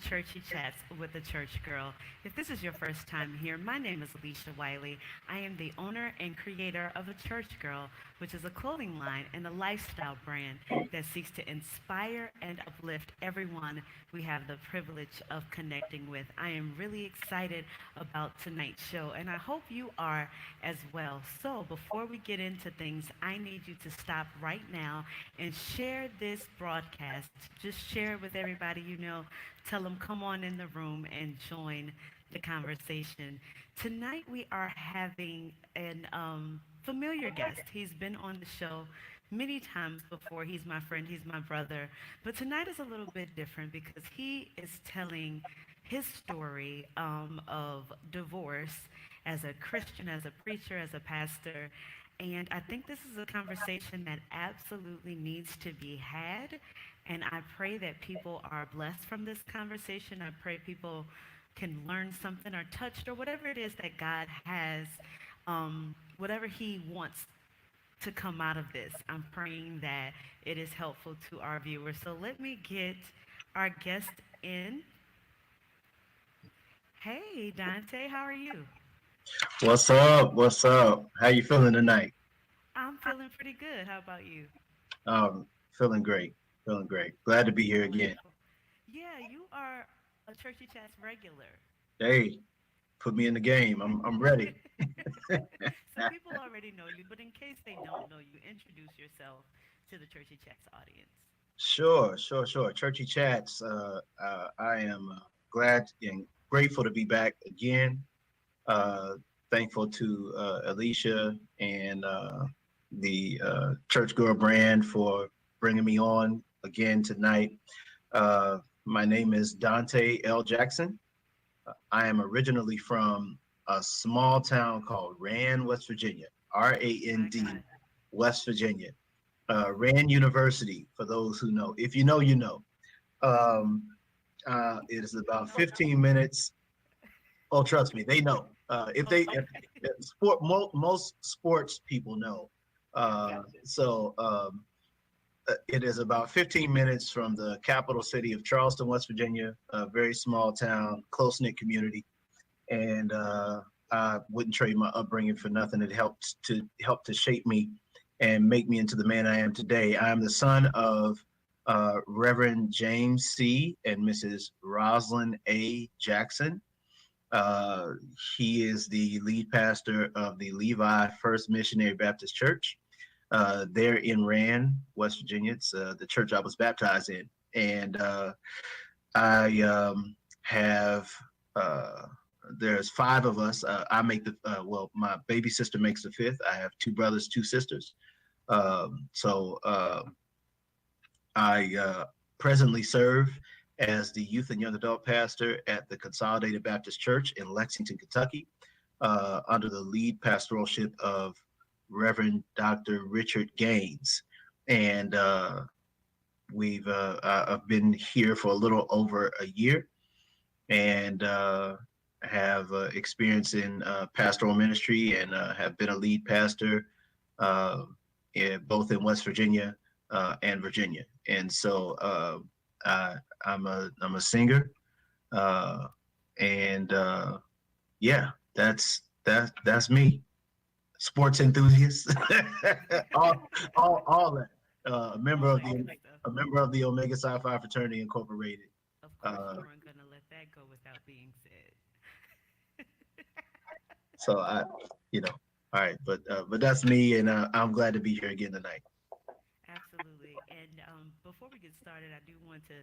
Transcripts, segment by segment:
Churchy Chats with a Church Girl. If this is your first time here, my name is Alicia Wiley. I am the owner and creator of a Church Girl, which is a clothing line and a lifestyle brand that seeks to inspire and uplift everyone we have the privilege of connecting with. I am really excited about tonight's show, and I hope you are as well. So, before we get into things, I need you to stop right now and share this broadcast. Just share it with everybody you know. Tell them come on in the room and join the conversation. Tonight we are having an familiar guest. He's been on the show many times before. He's my friend, he's my brother. But tonight is a little bit different because he is telling his story of divorce as a Christian, as a preacher, as a pastor. And I think this is a conversation that absolutely needs to be had. And I pray that people are blessed from this conversation. I pray people can learn something or touched or whatever it is that God has, whatever He wants to come out of this. I'm praying that it is helpful to our viewers. So let me get our guest in. Hey, Dante, how are you? What's up? What's up? How you feeling tonight? I'm feeling pretty good. How about you? Feeling great. Feeling great. Glad to be here again. Wonderful. Yeah, you are a Churchy Chats regular. Hey, put me in the game. I'm ready. So people already know you, but in case they don't know you, introduce yourself to the Churchy Chats audience. Sure. Churchy Chats. I am glad and grateful to be back again. Thankful to Alicia and the Church Girl brand for bringing me on again tonight. My name is Dante L. Jackson. I am originally from a small town called Rand, West Virginia. My Rand, God. West Virginia. Rand University, for those who know. If you know, you know. Um, it is about 15 minutes. Oh, trust me, they know. If most sports people know. Gotcha. It is about 15 minutes from the capital city of Charleston, West Virginia, a very small town, close knit community, and I wouldn't trade my upbringing for nothing. It helped to shape me and make me into the man I am today. I am the son of Reverend James C. and Mrs. Rosalind A. Jackson. Uh, he is the lead pastor of the Levi First Missionary Baptist Church there in Rand, West Virginia. It's the church I was baptized in. And I have, uh, there's five of us. I make my baby sister makes the fifth. I have two brothers, two sisters. I presently serve as the youth and young adult pastor at the Consolidated Baptist Church in Lexington, Kentucky, under the lead pastoralship of Reverend Dr. Richard Gaines. And I've been here for a little over a year and have experience in pastoral ministry and have been a lead pastor uh, both in West Virginia and Virginia. And so I, I'm a singer, uh, and yeah, that's me. Sports enthusiast, all, all that. A member All of that the good stuff. Omega Psi Phi Fraternity Incorporated. Of course, you Uh, weren't going to let that go without being said. so I, you know, all right, but that's me, and I'm glad to be here again tonight. Absolutely. And before we get started, I do want to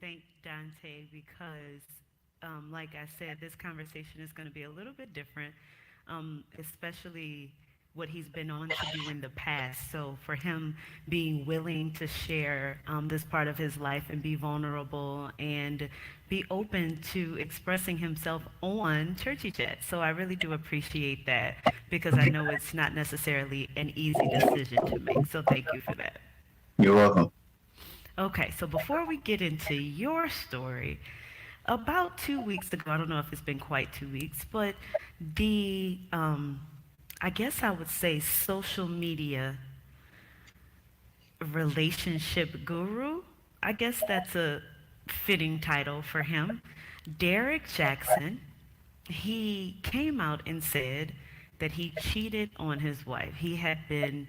thank Dante because, like I said, this conversation is going to be a little bit different, especially what he's been on to do in the past. So for him being willing to share this part of his life and be vulnerable and be open to expressing himself on Churchy Chat. So I really do appreciate that because I know it's not necessarily an easy decision to make. So thank you for that. You're welcome. Okay, so before we get into your story, about 2 weeks ago, I don't know if it's been quite 2 weeks, but the, I guess I would say social media relationship guru, I guess that's a fitting title for him. Derek Jackson, he came out and said that he cheated on his wife. He had been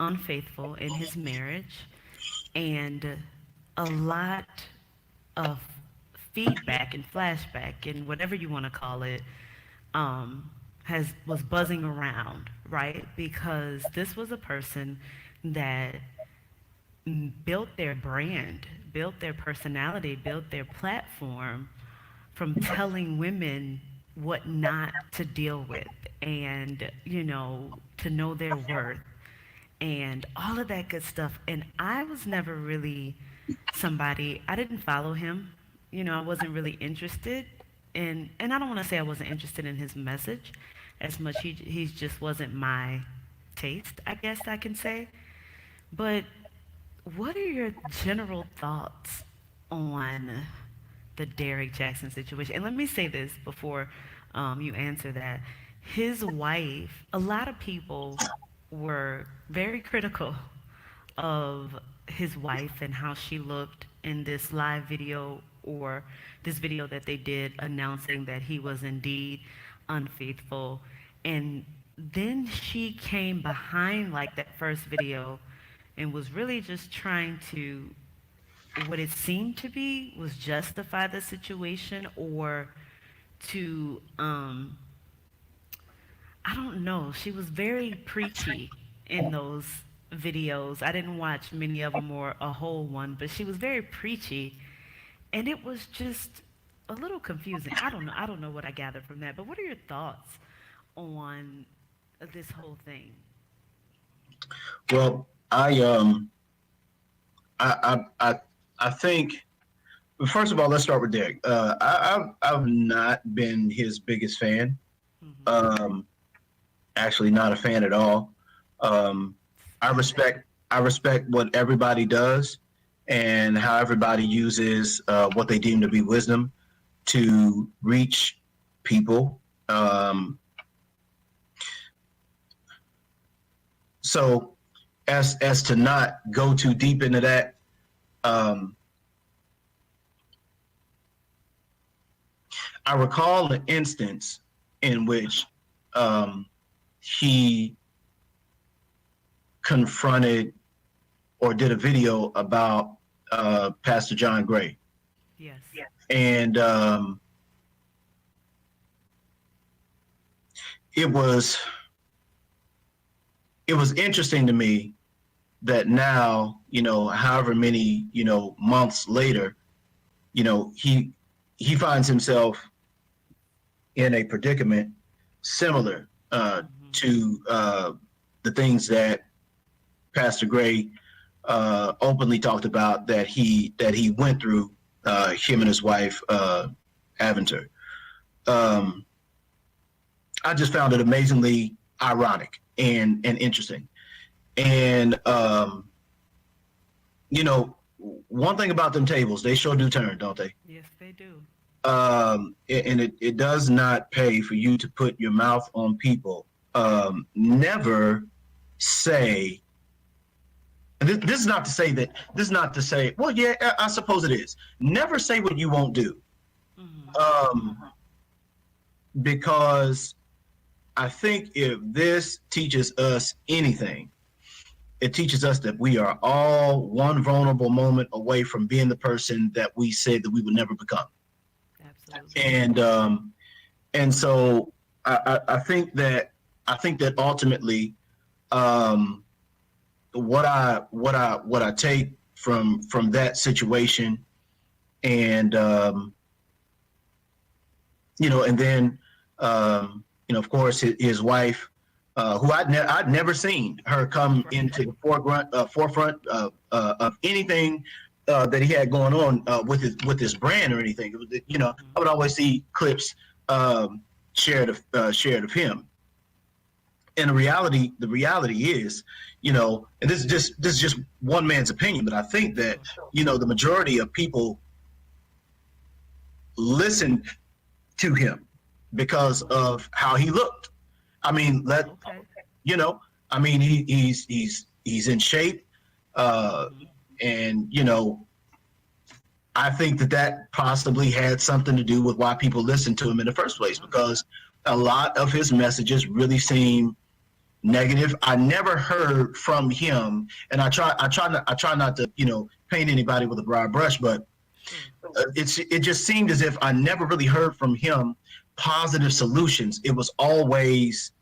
unfaithful in his marriage, and a lot of feedback and flashback and whatever you want to call it has was buzzing around, right? Because this was a person that built their brand, built their personality, built their platform from telling women what not to deal with and, to know their worth and all of that good stuff. And I was never really somebody, I didn't follow him. I wasn't really interested in, and I don't want to say I wasn't interested in his message as much. He just wasn't my taste, I guess I can say. But what are your general thoughts on the Derrick Jackson situation? And let me say this before you answer that. His wife, a lot of people were very critical of his wife and how she looked in this live video or this video that they did announcing that he was indeed unfaithful. And then she came behind like that first video and was really just trying to, what it seemed to be was justify the situation or to I don't know. She was very preachy in those videos. I didn't watch many of them or a whole one, but she was very preachy, and it was just a little confusing. I don't know. I don't know what I gathered from that. But what are your thoughts on this whole thing? Well, I think first of all, let's start with Derek. I've not been his biggest fan. Hmm. Um, Actually, not a fan at all. Um, I respect what everybody does and how everybody uses what they deem to be wisdom to reach people. So as to not go too deep into that, um, I recall an instance in which he confronted or did a video about Pastor John Gray. Yes. And it was interesting to me that now, however many, months later, he finds himself in a predicament similar Hmm. to the things that Pastor Gray openly talked about that he went through, him and his wife Aventer. Um, I just found it amazingly ironic and interesting. And one thing about them tables, they sure do turn, don't they? Yes, they do. And it does not pay for you to put your mouth on people. Never say, and this is not to say that, this is not to say, well, yeah, I suppose it is. Never say what you won't do. Hmm. Because I think if this teaches us anything, it teaches us that we are all one vulnerable moment away from being the person that we said that we would never become. Absolutely. And so I think that ultimately, what I take from that situation, and and then of course his wife, who I'd never seen her come Right. into the forefront of anything that he had going on with his brand or anything. It was, Hmm. I would always see clips shared of him. And the reality is, and this is just one man's opinion, but I think that Sure. the majority of people listened to him because of how he looked. I mean, Okay. you know, I mean, he's in shape, uh, Hmm. and I think that that possibly had something to do with why people listened to him in the first place, because a lot of his messages really seem negative. I never heard from him, and I try not to, paint anybody with a broad brush, but Sure. it just seemed as if I never really heard from him positive solutions. It was always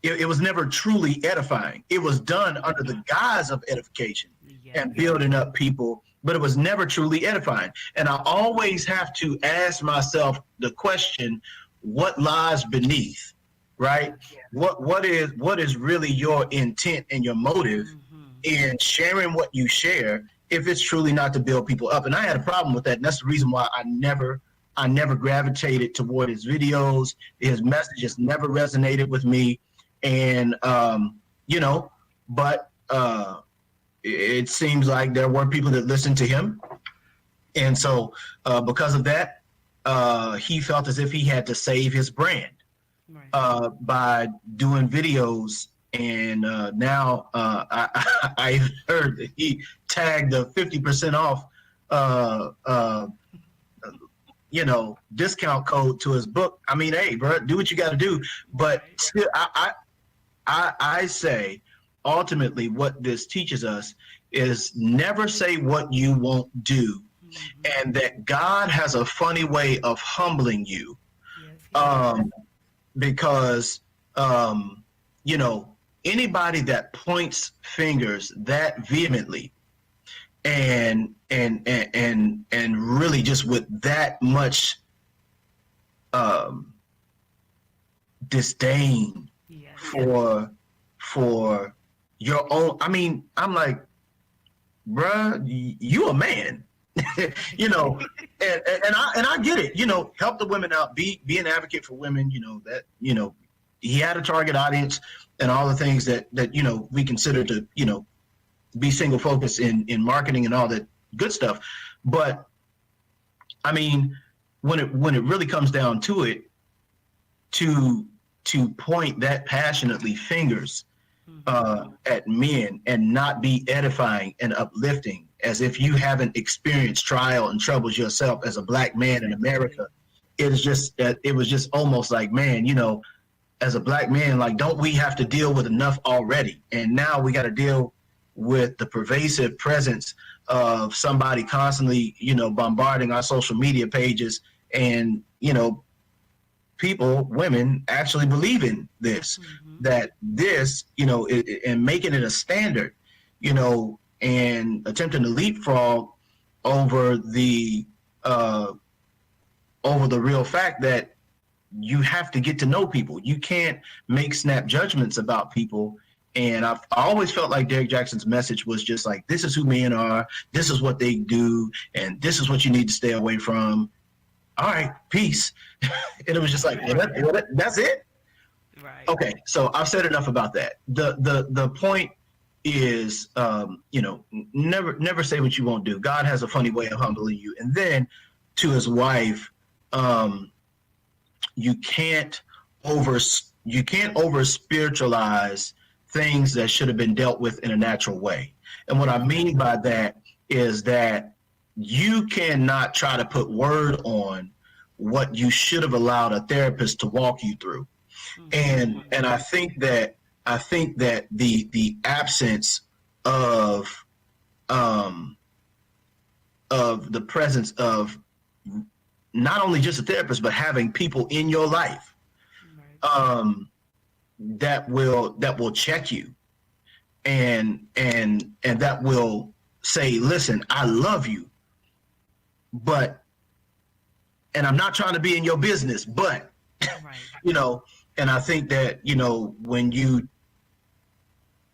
it was never truly edifying. It was done under the guise of edification Yes. and building up people, but it was never truly edifying. And I always have to ask myself the question, what lies beneath, right? What is really your intent and your motive in sharing what you share if it's truly not to build people up? And I had a problem with that, and that's the reason why I never gravitated toward his videos. His messages never resonated with me, and but it seems like there were people that listened to him, and so because of that, he felt as if he had to save his brand Right. by doing videos. And now I heard that he tagged the 50% off uh, uh, discount code to his book. I mean, hey, bro, do what you got to do. But Right. still, I say ultimately what this teaches us is never say what you won't do, and that God has a funny way of humbling you, Yes, he does. um, because you know anybody that points fingers that vehemently and really just with that much um, disdain Yes. for your own. I mean, I'm like, bruh, you a man, you know, and I get it. Help the women out, be an advocate for women. That he had a target audience and all the things that we consider to be single focus in marketing and all that good stuff. But I mean, when it really comes down to it, to point that passionately fingers at men and not be edifying and uplifting, as if you haven't experienced trial and troubles yourself as a black man in America. It was just almost like, man, as a black man, like, don't we have to deal with enough already? And now we got to deal with the pervasive presence of somebody constantly, bombarding our social media pages, and people, women, actually believe in this, that this, and making it a standard, and attempting to leapfrog over the uh, over the real fact that you have to get to know people. You can't make snap judgments about people. And I always felt like Derek Jackson's message was just like, this is who men are, this is what they do, and this is what you need to stay away from. All right, peace. And it was just like, that's it? Right. Okay, so I've said enough about that. The point is, never say what you won't do. God has a funny way of humbling you. And then to his wife, you can't over spiritualize things that should have been dealt with in a natural way. And what I mean by that is that you cannot try to put word on what you should have allowed a therapist to walk you through. And I think that the absence of the presence of not only just a therapist, but having people in your life Right. that will check you, and that will say, listen, I love you, but, and I'm not trying to be in your business, but Right. you know, and I think that, when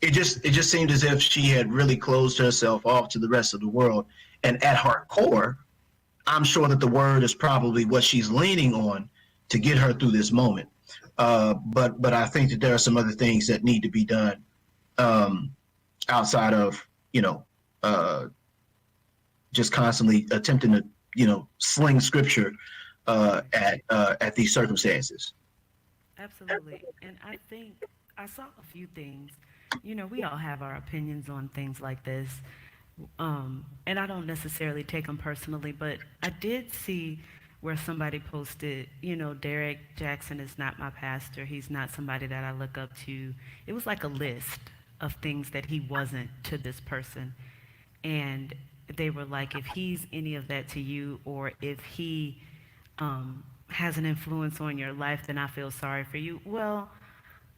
it just seemed as if she had really closed herself off to the rest of the world. And at her core, I'm sure that the word is probably what she's leaning on to get her through this moment. But I think that there are some other things that need to be done, outside of uh, just constantly attempting to sling scripture at these circumstances. Absolutely. And I think I saw a few things. We all have our opinions on things like this. And I don't necessarily take them personally, but I did see where somebody posted, Derek Jackson is not my pastor. He's not somebody that I look up to. It was like a list of things that he wasn't to this person. And they were like, if he's any of that to you, or if he has an influence on your life, then I feel sorry for you. Well,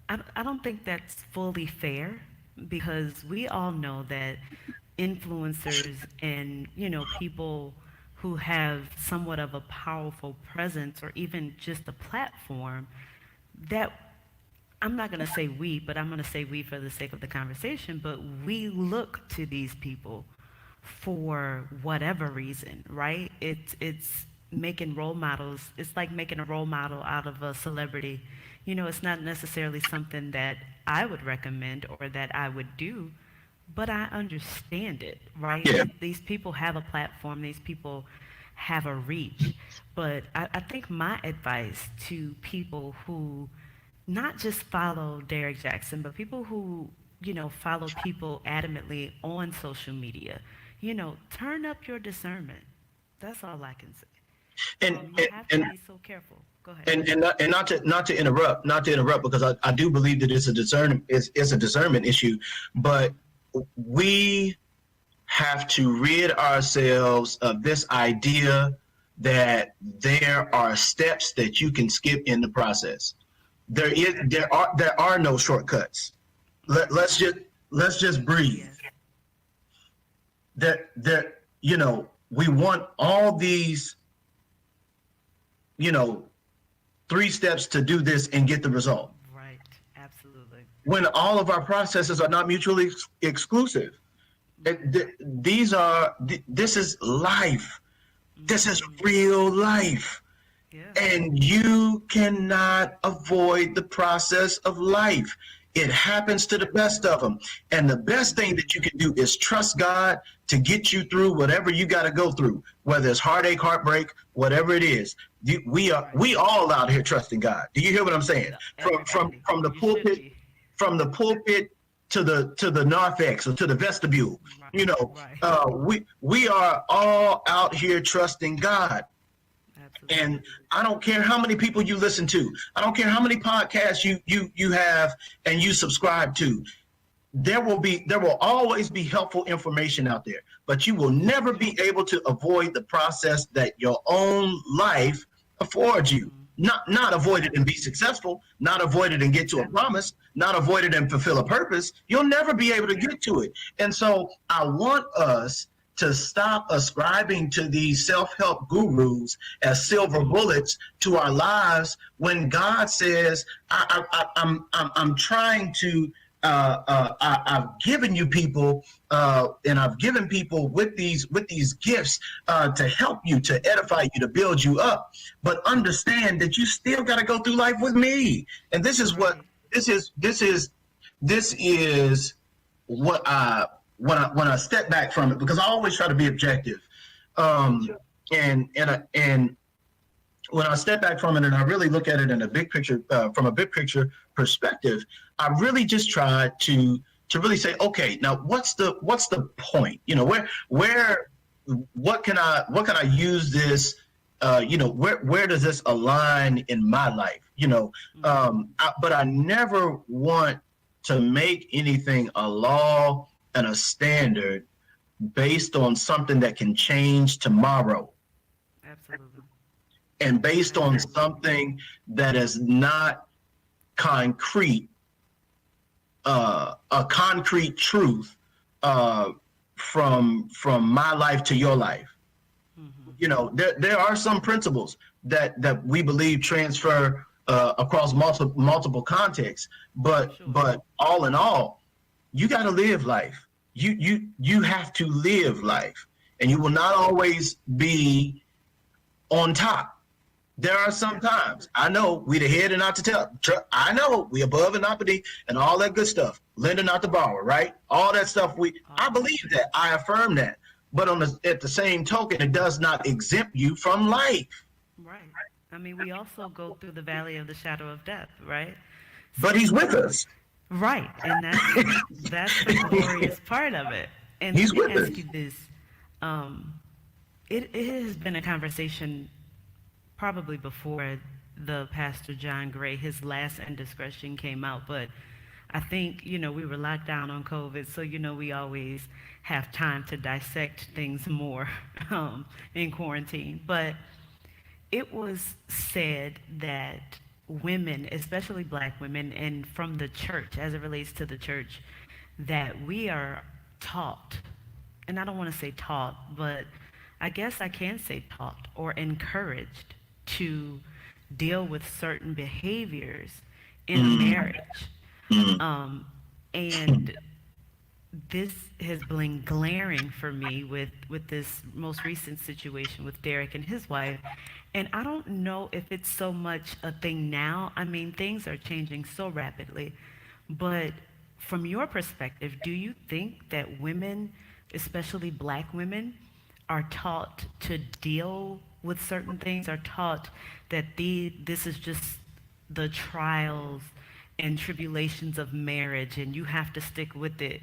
I don't think that's fully fair because we all know that influencers and, people who have somewhat of a powerful presence or even just a platform that I'm not going to say we, but I'm going to say we for the sake of the conversation, but we look to these people for whatever reason, right? It's making role models. It's like making a role model out of a celebrity. It's not necessarily something that I would recommend or that I would do, but I understand it, right? Yeah. These people have a platform. These people have a reach. But I think my advice to people who not just follow Derek Jackson, but people who, follow people adamantly on social media, turn up your discernment. That's all I can say. And You and have to and be so careful. Go ahead. not to interrupt because I do believe that it's a discernment issue, but we have to rid ourselves of this idea that there are steps that you can skip in the process. There are no shortcuts. Let's just breathe. Yes. We want all these, you know, 3 steps to do this and get the result. Right. Absolutely. When all of our processes are not mutually exclusive. This is life. This is real life. Yeah. And you cannot avoid the process of life. It happens to the best of them. And the best thing that you can do is trust God to get you through whatever you got to go through, whether it's heartache, heartbreak, whatever it is. We all out here trusting God. Do you hear what I'm saying? From the You should pulpit, be. to the narthex or to the vestibule. Right. Right. We are all out here trusting God. And Absolutely. I don't care how many people you listen to. I don't care how many podcasts you have and you subscribe to. There will always be helpful information out there, but you will never be able to avoid the process that your own life affords you. Not avoid it and be successful, not avoid it and get to a promise, not avoid it and fulfill a purpose. You'll never be able to get to it. And so I want us to stop ascribing to these self-help gurus as silver bullets to our lives when God says, I'm trying to I've given you people, and I've given people with these gifts to help you, to edify you, to build you up. But understand that you still got to go through life with me. And this is what Right. this is what when I step back from it, because I always try to be objective, and when I step back from it and I really look at it in a big picture, from a big picture perspective, I really just try to really say, okay, now what's the point? What can I use this? Where does this align in my life? But I never want to make anything a law and a standard based on something that can change tomorrow, Absolutely. and based on Absolutely. something that is not concrete, a concrete truth, from my life to your life. Hmm. There are some principles that we believe transfer across multiple contexts, but Sure. all in all, you got to live life. You have to live life, and you will not always be on top. There are some times, I know we the head and not the tail. I know we above and not beneath and all that good stuff. Lender not the borrower, right? All that stuff. I All that. believe that. I affirm that. But at the same token, it does not exempt you from life. Right. I mean, we also go through the valley of the shadow of death, right? But he's with us. Right, and that's the glorious part of it. And let He's me with ask us. you this. Um, it has been a conversation probably before the Pastor John Gray, his last indiscretion came out, but I think, we were locked down on COVID, so, we always have time to dissect things more in quarantine. But it was said that women, especially black women, and from the church, as it relates to the church, that we are taught, and I don't want to say taught, but I guess I can say taught or encouraged to deal with certain behaviors in a Mm, marriage. mm. Um, and this has been glaring for me with this most recent situation with Derek and his wife. And I don't know if it's so much a thing now. I mean, things are changing so rapidly. But from your perspective, do you think that women, especially black women, are taught to deal with certain things, are taught that this is just the trials and tribulations of marriage and you have to stick with it?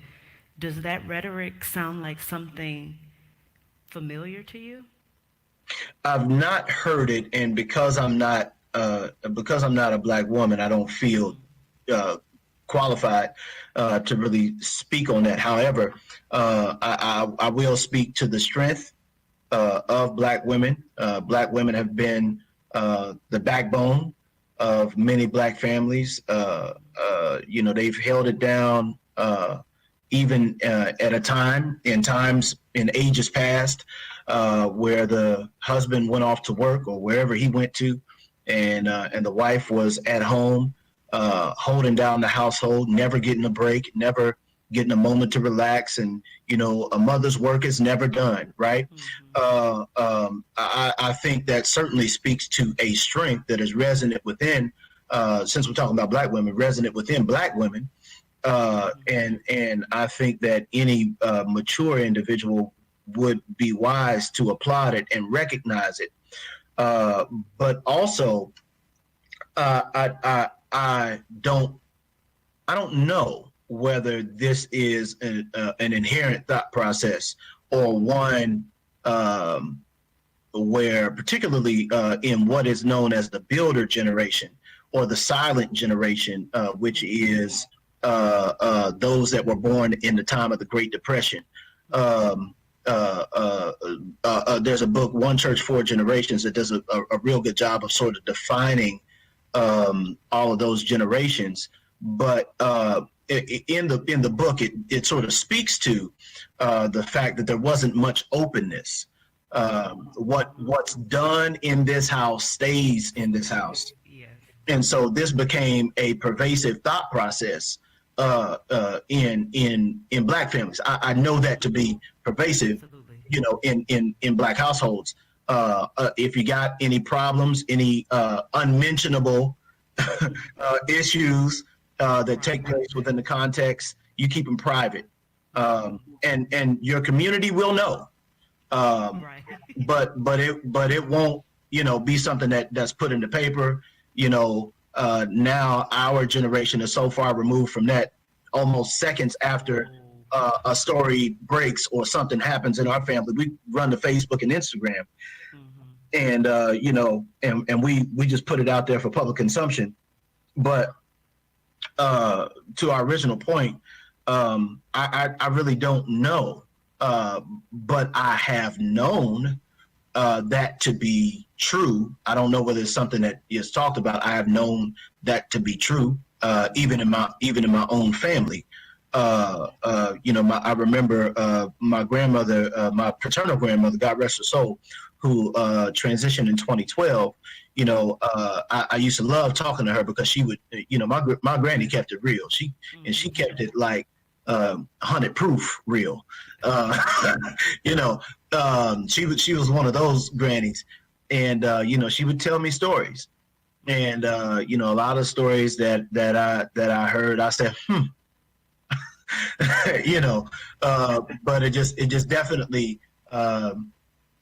Does that rhetoric sound like something familiar to you? I've not heard it, and because I'm not a black woman, I don't feel Mm, uh, qualified to really speak on that. However, I will speak to the strength of black women. Black women have been the backbone of many black families. They've held it down even at a time in times in ages past where the husband went off to work or wherever he went to, and the wife was at home holding down the household, never getting a break, never getting a moment to relax, and a mother's work is never done, right? mm-hmm, I think that certainly speaks to a strength that is resonant within, since we're talking about black women, resonant within black women. mm-hmm. And I think that any mature individual would be wise to applaud it and recognize it. Uh, but also, I don't know whether this is an inherent thought process or one where, particularly in what is known as the builder generation or the silent generation, which is those that were born in the time of the Great Depression. Um, there's a book, One Church, Four Generations, that does a real good job of sort of defining all of those generations. But in the book, it sort of speaks to the fact that there wasn't much openness. What's done in this house stays in this house, Yes, and so this became a pervasive thought process in black families. I know that to be pervasive, absolutely. in black households. If you got any problems, any unmentionable issues that Right, take place within the context, you keep them private, mm-hmm, and your community will know. Um, right. but it won't be something that's put in the paper. Now our generation is so far removed from that. Almost seconds after Oh, a story breaks or something happens in our family, we run to Facebook and Instagram, mm-hmm, and we just put it out there for public consumption. But to our original point, I really don't know, but I have known that to be true. I don't know whether it's something that is talked about. I have known that to be true, even in my own family. I remember my grandmother, my paternal grandmother, God rest her soul, who transitioned in 2012. I used to love talking to her because she would, my granny kept it real. She mm-hmm. kept it like 100 proof real. Uh, you know, she was one of those grannies, and she would tell me stories, and a lot of stories that I heard, I said, you know, but it just definitely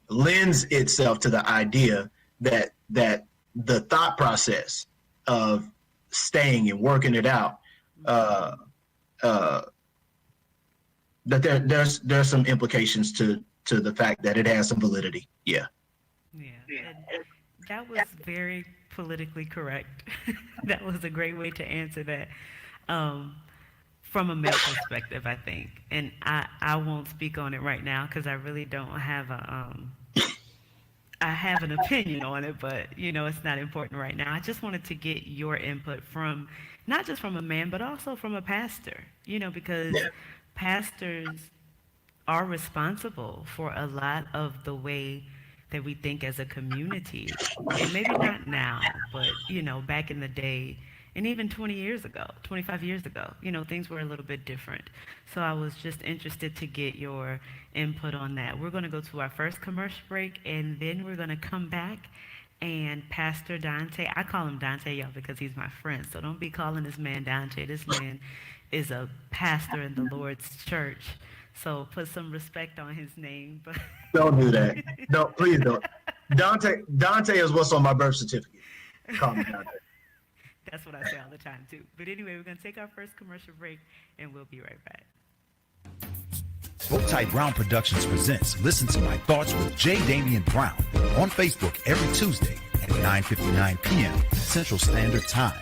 lends itself to the idea that the thought process of staying and working it out Mm-hmm. uh, uh, that there's some implications to the fact that it has some validity. Yeah. Yeah, and that was very politically correct. That was a great way to answer that. Um, from a male perspective, I think, and I won't speak on it right now because I really don't have I have an opinion on it, but it's not important right now. I just wanted to get your input from not just from a man, but also from a pastor. Because pastors are responsible for a lot of the way that we think as a community. And maybe not now, but back in the day, and even 20 years ago, 25 years ago, things were a little bit different. So I was just interested to get your input on that. We're going to go to our first commercial break, and then we're going to come back. And Pastor Dante, I call him Dante, y'all, because he's my friend. So don't be calling this man Dante. This man is a pastor in the Lord's church. So put some respect on his name. But Don't do that. No, please don't. Dante is what's on my birth certificate. Call me Dante. that's what I say all the time, too. But anyway, we're going to take our first commercial break, and we'll be right back. Bowtie Brown Productions presents Listen to My Thoughts with J. Damian Brown on Facebook every Tuesday at 9:59 p.m. Central Standard Time.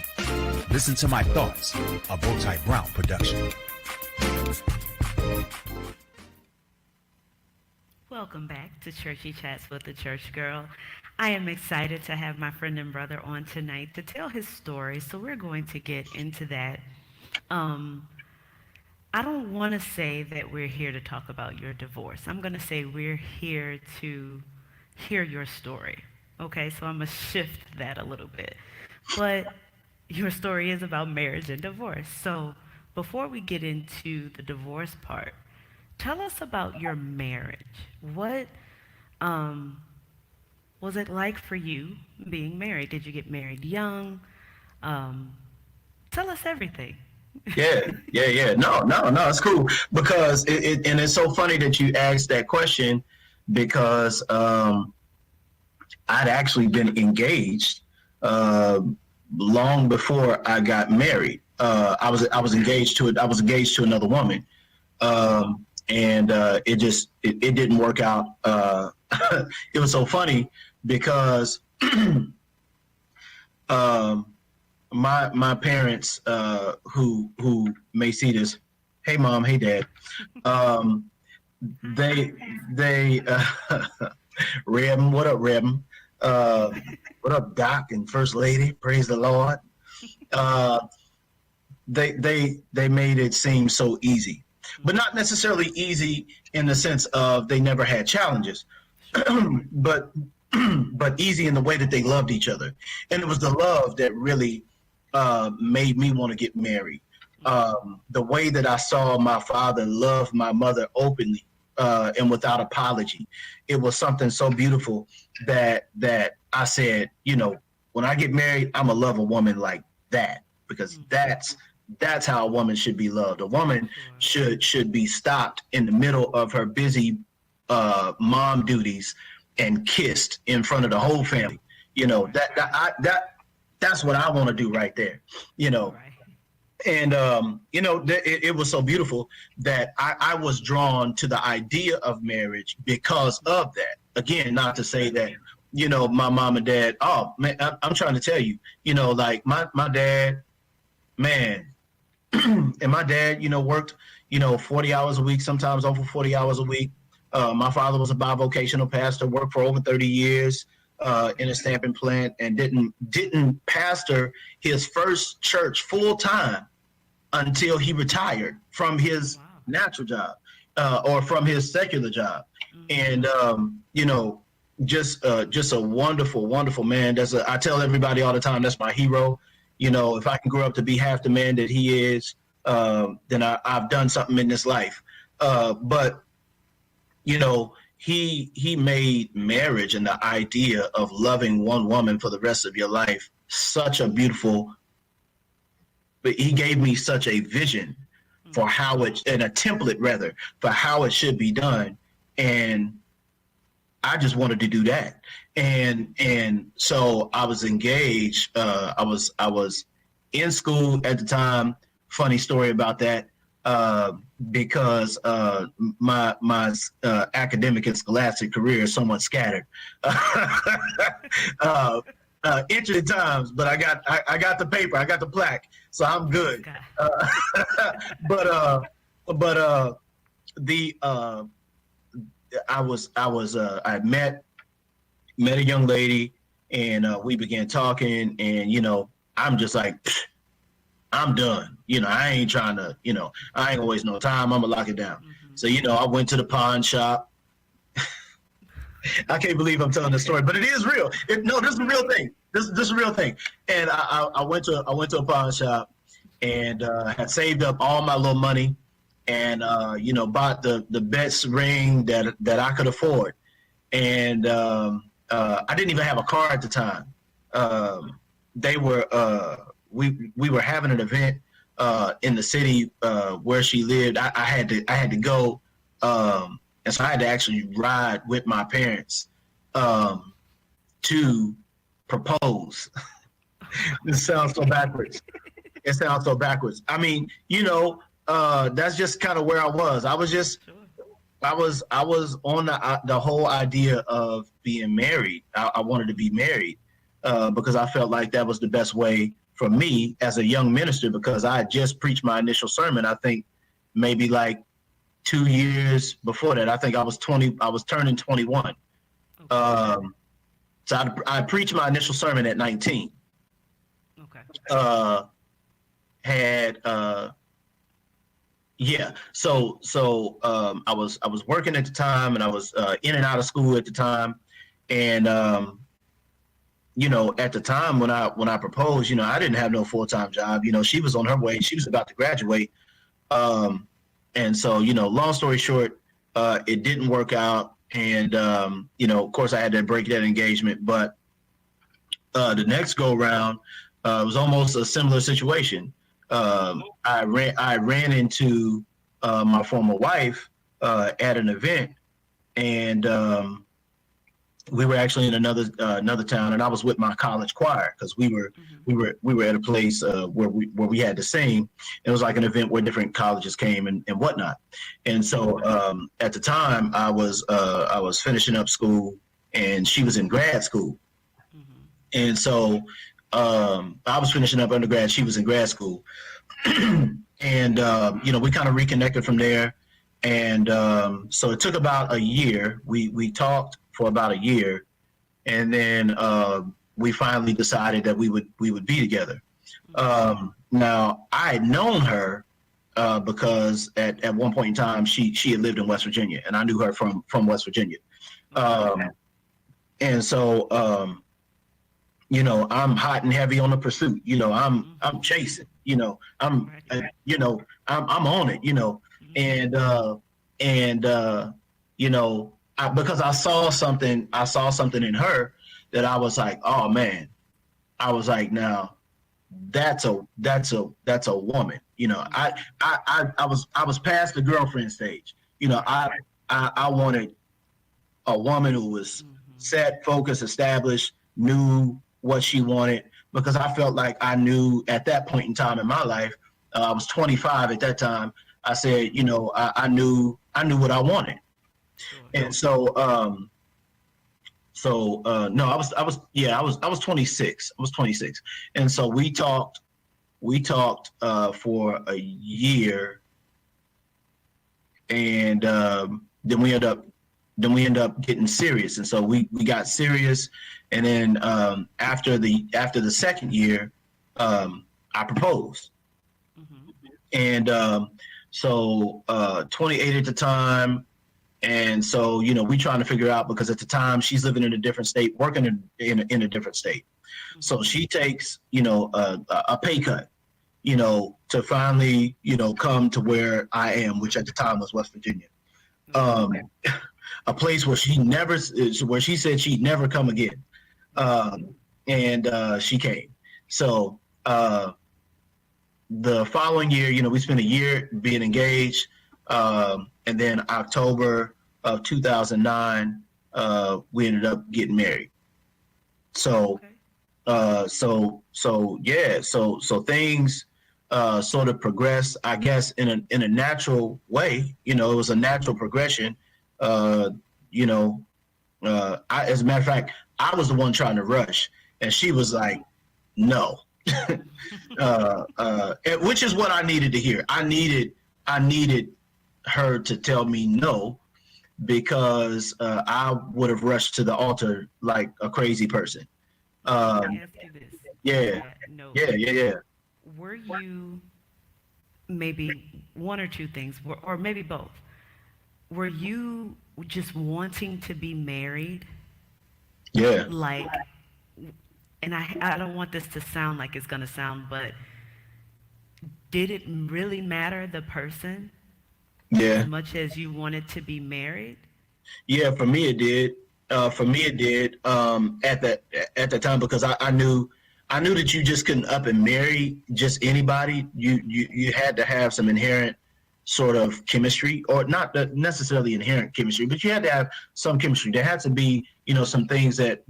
Listen to My Thoughts, a Bowtie Brown production. Welcome back to Churchy Chats with the Church Girl. I am excited to have my friend and brother on tonight to tell his story, so we're going to get into that. I don't want to say that we're here to talk about your divorce. I'm going to say we're here to hear your story. Okay, so I'm going to shift that a little bit. But your story is about marriage and divorce. So before we get into the divorce part, tell us about your marriage. What was it like for you being married? Did you get married young? Tell us everything. Yeah. No, it's cool because and it's so funny that you asked that question because I'd actually been engaged long before I got married. I was engaged to another woman, and it didn't work out. It was so funny because my parents, who may see this, hey mom, hey dad, they Reb, what up Reb, what up Doc and First Lady, praise the Lord. They made it seem so easy, but not necessarily easy in the sense of they never had challenges, but easy in the way that they loved each other, and it was the love that really made me want to get married. The way that I saw my father love my mother openly and without apology, it was something so beautiful that I said, when I get married, I'm gonna love a woman like that, because that's how a woman should be loved. A woman should be stopped in the middle of her busy mom duties and kissed in front of the whole family. That's what I want to do right there. Right. And it was so beautiful that I was drawn to the idea of marriage because of that. Again, not to say that my mom and dad. Oh man, I'm trying to tell you, like my dad, man, and my dad, worked 40 hours a week, sometimes over 40 hours a week. My father was a bivocational pastor, worked for over 30 years in a stamping plant, and didn't pastor his first church full time until he retired from his natural job or from his secular job. And just a wonderful, wonderful man. I tell everybody all the time, that's my hero. If I can grow up to be half the man that he is, then I've done something in this life. But he made marriage and the idea of loving one woman for the rest of your life such a beautiful, but he gave me such a vision for how it, and a template rather, for how it should be done. And I just wanted to do that. And so I was engaged. I was in school at the time. Funny story about that. uh, because my academic and scholastic career is somewhat scattered. uh, Interesting times, but I got the paper, I got the plaque, so I'm good. God. But the I met a young lady, and we began talking, and I'm just like, I'm done. I ain't trying to, I ain't gonna waste no time. I'm gonna lock it down. Mm-hmm. So, I went to the pawn shop. I can't believe I'm telling this story, but it is real. No, this is a real thing. This is a real thing. And I went to a pawn shop, and had saved up all my little money, and bought the best ring that I could afford. And I didn't even have a car at the time. They were we were having an event in the city where she lived. I had to go, and so I had to actually ride with my parents to propose. This sounds so backwards. It sounds so backwards. I mean, that's just kind of where I was. I was just. Sure. I was on the whole idea of being married. I wanted to be married because I felt like that was the best way for me as a young minister, because I had just preached my initial sermon. I think maybe like 2 years before that. I think I was 20. I was turning 21. Okay. So I preached my initial sermon at 19. Okay. Yeah. So I was working at the time, and I was in and out of school at the time, and at the time when I proposed, I didn't have no full-time job. She was on her way. She was about to graduate, and so long story short, it didn't work out, and of course I had to break that engagement. But the next go round was almost a similar situation. I ran into my former wife at an event, and we were actually in another town, and I was with my college choir, because we were at a place where we had to sing. It was like an event where different colleges came and whatnot. And so at the time I was finishing up school, and she was in grad school. Mm-hmm. And so I was finishing up undergrad, she was in grad school. And we kind of reconnected from there. And so it took about a year. We talked for about a year, and then we finally decided that we would be together. Now I had known her because at one point in time she had lived in West Virginia, and I knew her from West Virginia. And so I'm hot and heavy on the pursuit. I'm chasing. I'm on it. Because I saw something in her that I was like, oh man, I was like, now that's a woman. I was past the girlfriend stage. I wanted a woman who was set, focused, established, knew what she wanted, because I felt like I knew at that point in time in my life. I was 25 at that time. I said, I knew what I wanted. Sure. And so no, I was 26. I was 26. And so we talked for a year, and then we end up getting serious. And so we got serious, and then after the second year, I proposed. Mm-hmm. And so 28 at the time. And so, we trying to figure out, because at the time she's living in a different state, working in a different state. Mm-hmm. So she takes, a pay cut, to finally, come to where I am, which at the time was West Virginia. A place where she said she'd never come again. And she came. So the following year, we spent a year being engaged. And then October of 2009, we ended up getting married. So, Okay. so things sort of progressed, I guess, in a natural way. You know, it was a natural progression. You know, as a matter of fact, I was the one trying to rush, and she was like, "No," which is what I needed to hear. I needed her to tell me no, because I would have rushed to the altar like a crazy person. Let me Um, ask you this. yeah, No, yeah. were you maybe one or two things, or maybe both? Were you just wanting to be married? Yeah, Like, and I don't want this to sound like it's going to sound, but did it really matter the person as yeah, much as you wanted to be married? yeah. For me, it did. For me, it did. At the time, because I knew that you just couldn't up and marry just anybody. You had to have some inherent sort of chemistry, or not necessarily inherent chemistry, but you had to have some chemistry. There had to be, you know, some things that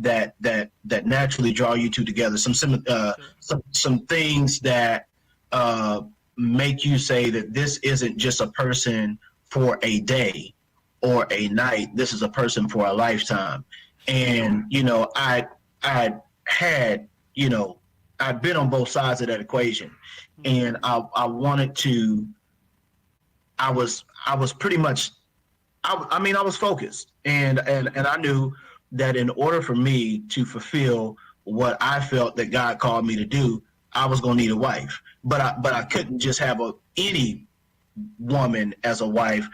naturally draw you two together. Sure. Some things that uh, make you say that this isn't just a person for a day or a night. This is a person for a lifetime. Sure. And you know, I had, you know, I'd been on both sides of that equation, and I wanted to. I was pretty much. I mean, I was focused, and I knew that in order for me to fulfill what I felt that God called me to do, I was going to need a wife. But I couldn't just have any woman as a wife.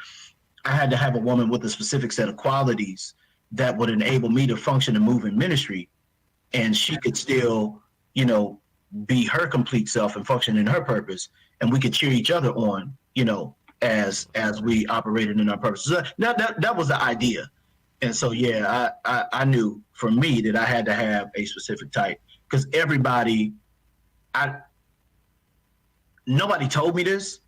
I had to have a woman with a specific set of qualities that would enable me to function and move in ministry, and she could still, you know, be her complete self and function in her purpose, and we could cheer each other on, you know, as we operated in our purpose. So that was the idea. And so yeah, I knew for me that I had to have a specific type, because I nobody told me this.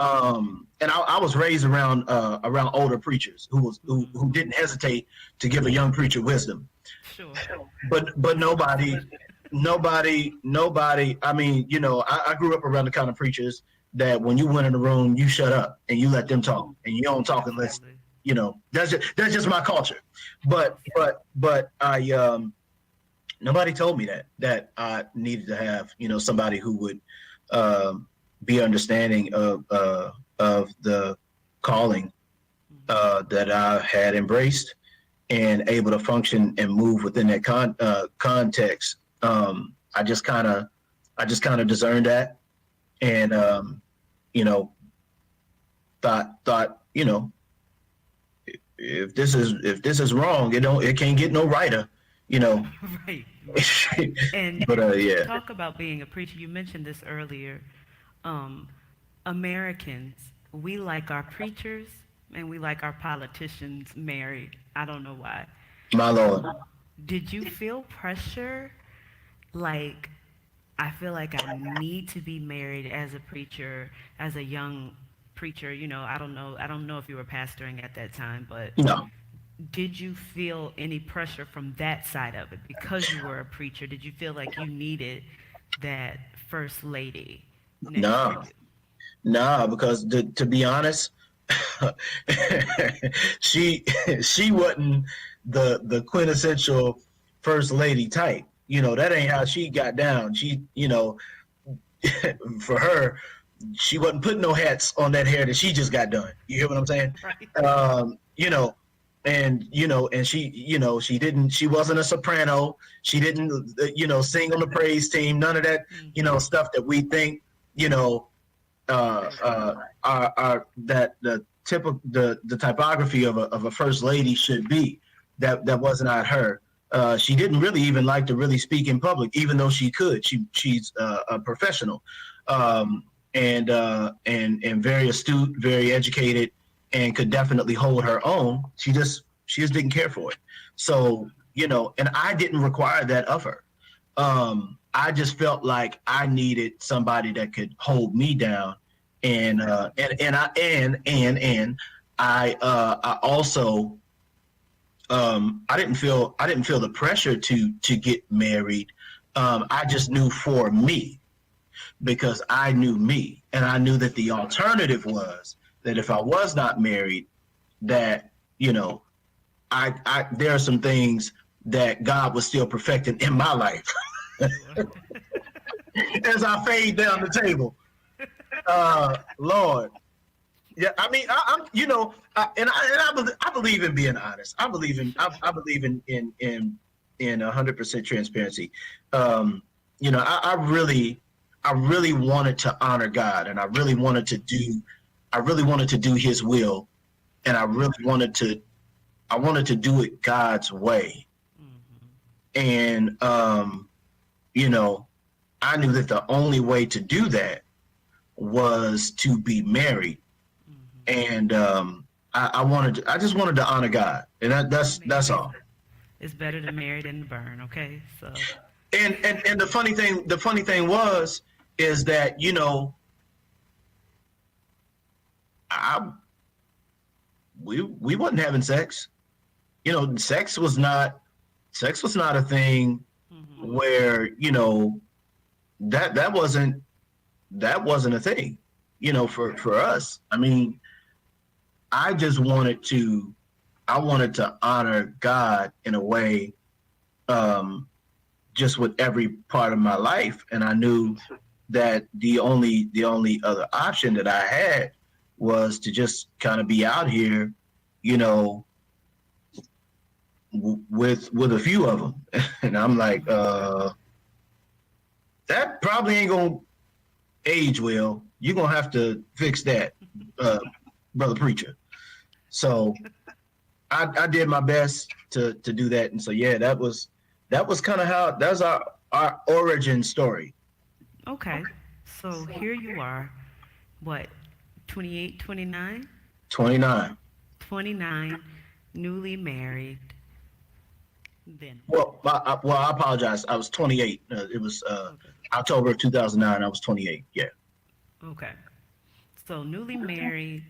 And I was raised around older preachers who didn't hesitate to give a young preacher wisdom. Sure. But nobody. I mean, you know, I grew up around the kind of preachers that when you went in the room, you shut up and you let them talk, and you don't talk unless, Absolutely. you know, that's just my culture. But I nobody told me that I needed to have, you know, somebody who would be understanding of the calling that I had embraced, and able to function and move within that context. I just kind of discerned that, and you know, thought, you know, if this is wrong, it can't get no righter, you know. Right. And But to yeah, talk about being a preacher, you mentioned this earlier. Um, Americans, we like our preachers and we like our politicians married. I don't know why. my lord. Did you feel pressure? Like, I feel like I need to be married as a preacher, as a young preacher. You know, I don't know. I don't know if you were pastoring at that time, but No, did you feel any pressure from that side of it because you were a preacher? Did you feel like you needed that first lady next to no, you? no, because to be honest, she she wasn't the quintessential first lady type. You know, that ain't how she got down. She, you know, for her, she wasn't putting no hats on that hair that she just got done. You hear what I'm saying? Right. You know, and she, you know, she wasn't a soprano. She didn't, you know, sing on the praise team. None of that, you know, stuff that we think, you know, are that the typography of a first lady should be. That was not her. She didn't really even like to really speak in public, even though she could. She's a professional, and very astute, very educated, and could definitely hold her own. She just didn't care for it. So, you know, and I didn't require that of her. I just felt like I needed somebody that could hold me down, and I also I didn't feel the pressure to get married. I just knew for me, because I knew me, and I knew that the alternative was that if I was not married, that, you know, I there are some things that God was still perfecting in my life Sure. as I fade down the table. Lord, yeah, I mean, I'm, you know, I believe in being honest. I believe in, Sure. I believe in 100% transparency. You know, I really wanted to honor God, and I really wanted to do His will, and I wanted to do it God's way. Mm-hmm. And, you know, I knew that the only way to do that was to be married. Mm-hmm. And I just wanted to honor God. And that's Amen. all. It's better to marry than to burn. Okay, so And the funny thing was, is that, you know, I, we wasn't having sex. You know, sex was not a thing mm-hmm. where, you know, that wasn't a thing, you know, for us. I mean, I just I wanted to honor God in a way, um, just with every part of my life. And I knew that the only other option that I had was to just kind of be out here, you know, with a few of them. And I'm like, Mm-hmm. that probably ain't gonna age well. You're gonna have to fix that, uh, brother preacher. So I did my best to do that, and so yeah, that was kind of how that's our origin story. Okay, so here you are. What, 28, 29? 29. 29, newly married. Then what? Well, I apologize. I was 28. It was Okay. October of 2009. I was 28. Yeah. Okay. So newly married.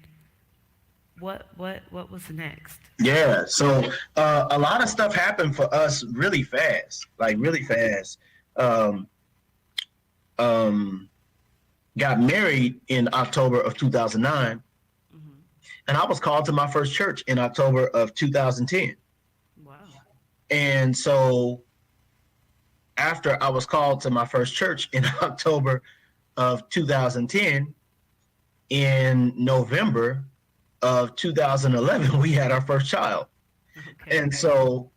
What was next? Yeah. So a lot of stuff happened for us really fast, like really fast. Um, um, got married in October of 2009, Mm-hmm. and I was called to my first church in October of 2010. Wow. And so after I was called to my first church in October of 2010, in November of 2011, we had our first child. Okay. And so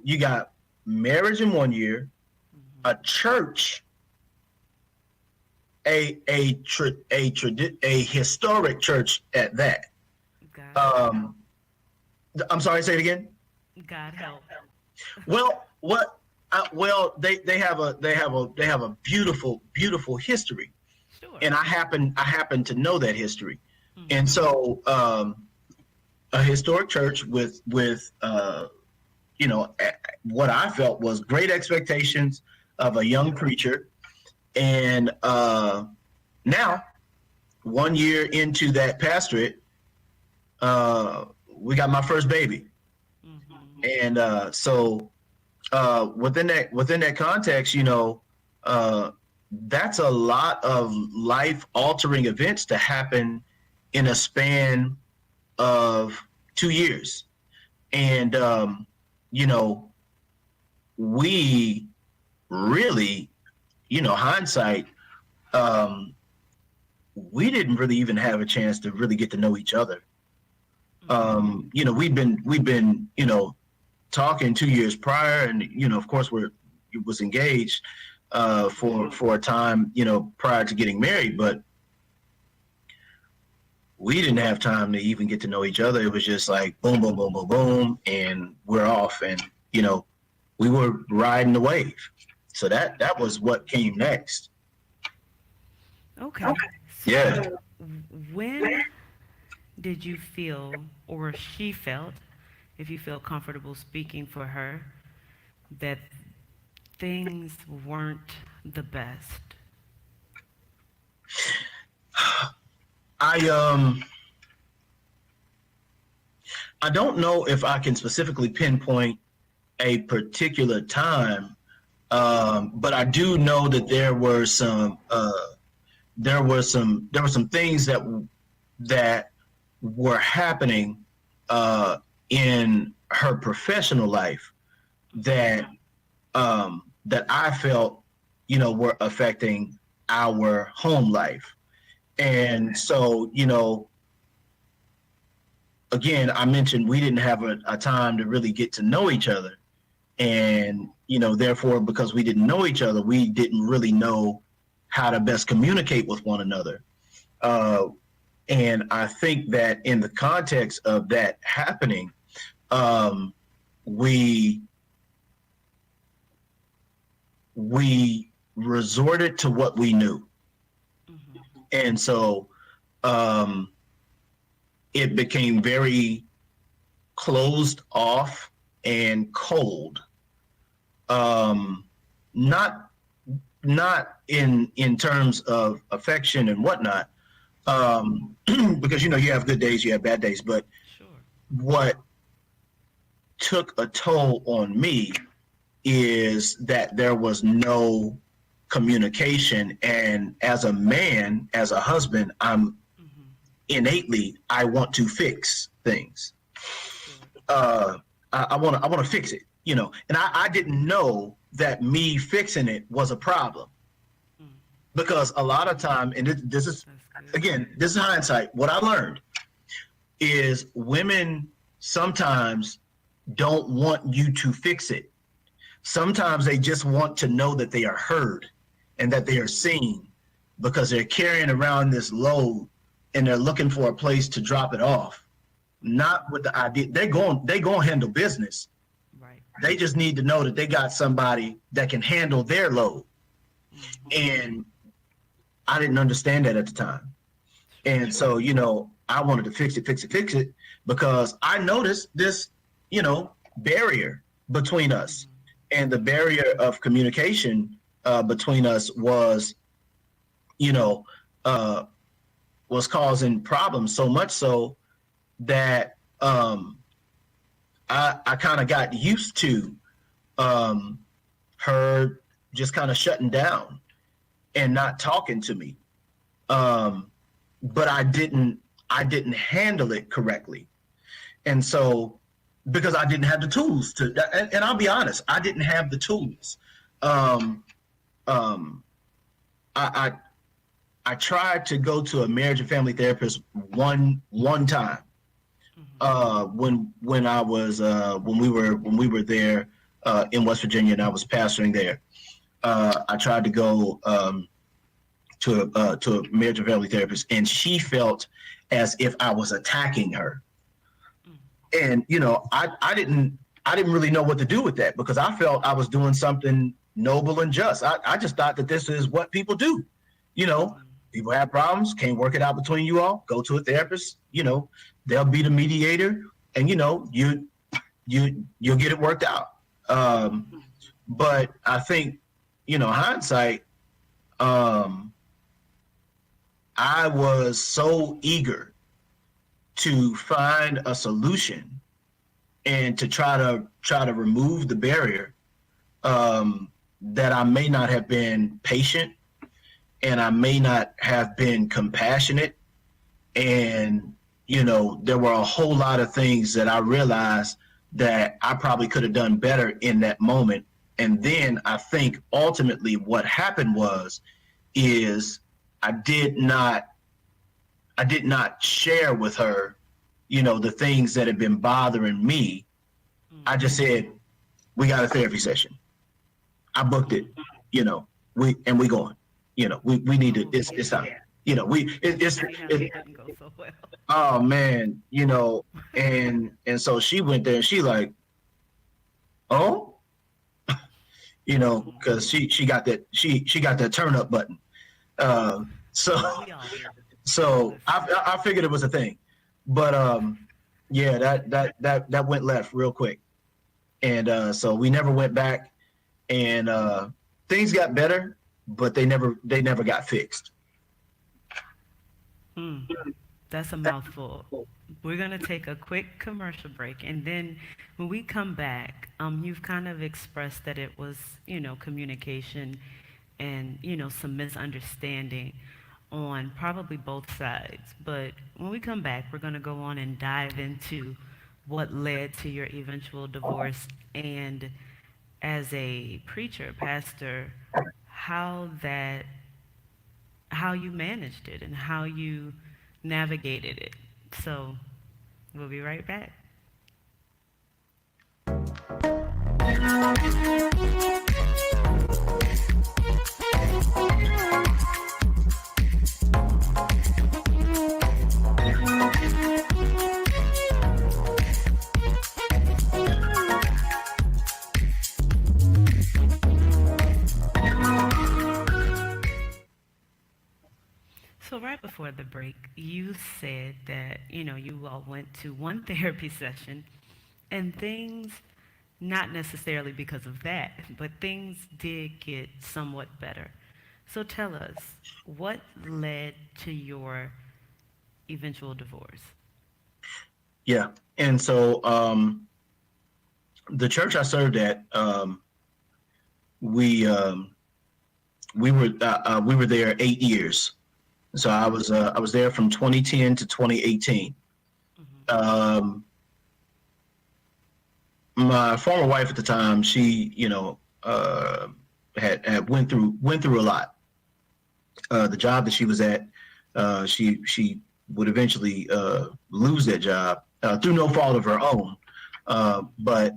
you got marriage in one year, Mm-hmm. a church, a historic church at that. God help. Um, I'm sorry, say it again. God help. Well, well, they have a beautiful history, Sure. and I happen to know that history, and Mm-hmm. so a historic church with you know, what I felt was great expectations of a young preacher, and now 1 year into that pastorate, we got my first baby, Mm-hmm. and so within that context, you know, that's a lot of life altering events to happen in a span of 2 years. And, you know, we really, you know, hindsight, um, we didn't really even have a chance to really get to know each other. Mm-hmm. You know, we've been, you know, talking 2 years prior, and you know, of course, was engaged for a time, you know, prior to getting married, but we didn't have time to even get to know each other. It was just like boom, boom, boom, boom, boom, and we're off, and you know, we were riding the wave. So that was what came next. Okay. Yeah. So when did you feel, or she felt, if you feel comfortable speaking for her, that things weren't the best? I I don't know if I can specifically pinpoint a particular time, But I do know that there were some things that were happening in her professional life that that I felt, were affecting our home life. And so, again, I mentioned we didn't have a time to really get to know each other. And, therefore, because we didn't know each other, we didn't really know how to best communicate with one another. And I think that in the context of that happening, we resorted to what we knew. Mm-hmm. And so it became very closed off and cold. Not in terms of affection and whatnot, because you have good days, you have bad days, but sure. What took a toll on me is that there was no communication, and as a man, as a husband, I'm innately, I want to fix things. Sure. I want to fix it, and I didn't know that me fixing it was a problem, because a lot of time, and this is hindsight. What I learned is women sometimes don't want you to fix it. Sometimes they just want to know that they are heard and that they are seen, because they're carrying around this load and they're looking for a place to drop it off. Not with the idea they're going to handle business. Right. They just need to know that they got somebody that can handle their load. Mm-hmm. And I didn't understand that at the time. And so, I wanted to fix it, because I noticed this, barrier between us. Mm-hmm. And the barrier of communication between us was causing problems, so much so that I kind of got used to her just kind of shutting down and not talking to me. But I didn't handle it correctly. And so, because I didn't have the tools to, and I'll be honest, I didn't have the tools. I tried to go to a marriage and family therapist one time. When we were there in West Virginia, and I was pastoring there. I tried to go to a marriage and family therapist, and she felt as if I was attacking her. And I didn't really know what to do with that, because I felt I was doing something noble and just. I just thought that this is what people do. People have problems, can't work it out between you all, go to a therapist. They'll be the mediator, and you'll get it worked out. But I think, hindsight, I was so eager to find a solution and to try to remove the barrier, that I may not have been patient, and I may not have been compassionate. And, there were a whole lot of things that I realized that I probably could have done better in that moment. And then I think ultimately what happened is I did not share with her, the things that had been bothering me. I just said, we got a therapy session. I booked it, we going, we need to, it's time. It didn't go so well. Oh man, and so she went there and she like, oh, because she got that turn up button. So I figured it was a thing, but yeah, that went left real quick, and so we never went back, and things got better, but they never got fixed. That's a mouthful. We're going to take a quick commercial break. And then when we come back, you've kind of expressed that it was, communication and, some misunderstanding on probably both sides. But when we come back, we're going to go on and dive into what led to your eventual divorce and as a preacher, pastor, how that how you managed it and how you navigated it. So we'll be right back. So right before the break, you said that, you all went to one therapy session and things, not necessarily because of that, but things did get somewhat better. So tell us, what led to your eventual divorce? Yeah. And so the church I served at, we we were there 8 years. So I was there from 2010 to 2018. Mm-hmm. My former wife at the time, she had went through a lot. The job that she was at, she would eventually lose that job through no fault of her own. But